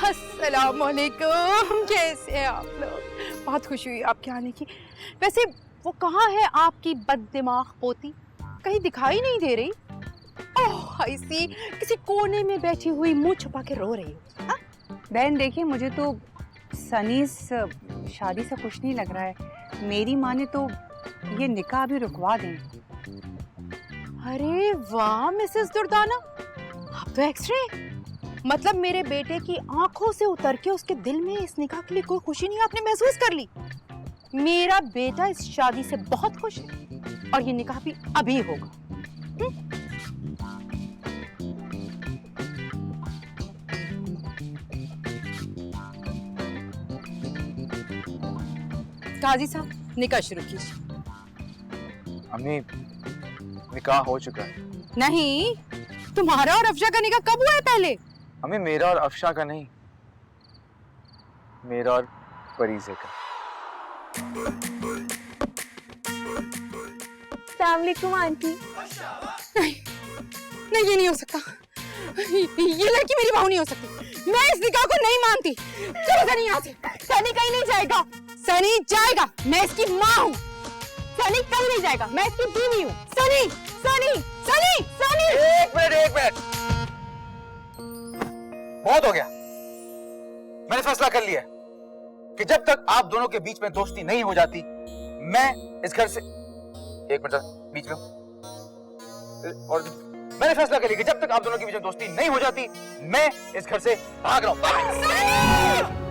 E: अस्सलामुअलैकुम, कैसे हैं आप लोग? बहुत खुशी हुई आपके आने की। वैसे वो कहाँ है आपकी बददिमाग पोती? कहीं दिखाई नहीं दे रही। ओह, ऐसी किसी कोने में बैठी हुई मुंह छुपा के रो रही हो।
B: बहन देखिए, मुझे तो सनी इस शादी से खुश नहीं लग रहा है। मेरी माँ ने तो ये निकाह भी रुकवा दें।
E: अरे वाह मिसेस दुर्दाना, आप तो एक्सरे। मतलब मेरे बेटे की आंखों से उतर के उसके दिल में इस निकाह के लिए कोई खुशी नहीं आपने महसूस कर ली। मेरा बेटा इस शादी से बहुत खुश है और ये निकाह भी अभी होगा। काजी साहब निकाह शुरू कीजिए।
J: अम्मी निकाह हो चुका है।
E: नहीं, तुम्हारा और अफशा का निकाह कब हुआ है पहले?
J: अम्मी मेरा और अफशा का नहीं, मेरा और परीजे का।
H: अस्सलामुअलैकुम आंटी।
E: नहीं, नहीं ये नहीं हो सकता। ये लड़की मेरी बहू नहीं हो सकती। मैं इस निकाह को नहीं मानती। चलो सनी यहाँ से। सनी कहीं नहीं जाएगा। सनी जाएगा। मैं इसकी माँ हूँ। सनी कहीं नहीं जाएगा। मैं इसकी बीवी हूँ। सनी, सनी, सनी, सनी।
A: एक मिनट। बहुत हो गया। मैंने फैसला कर लिया कि जब तक आप दोनों के बीच में दोस्ती नहीं हो जाती, मैं इस घर से एक मिनट बीच में। और मैंने फैसला कर लिया कि जब तक आप दोनों के बीच में दोस्ती नहीं हो जाती, मैं इस घर से भाग रहा हूं।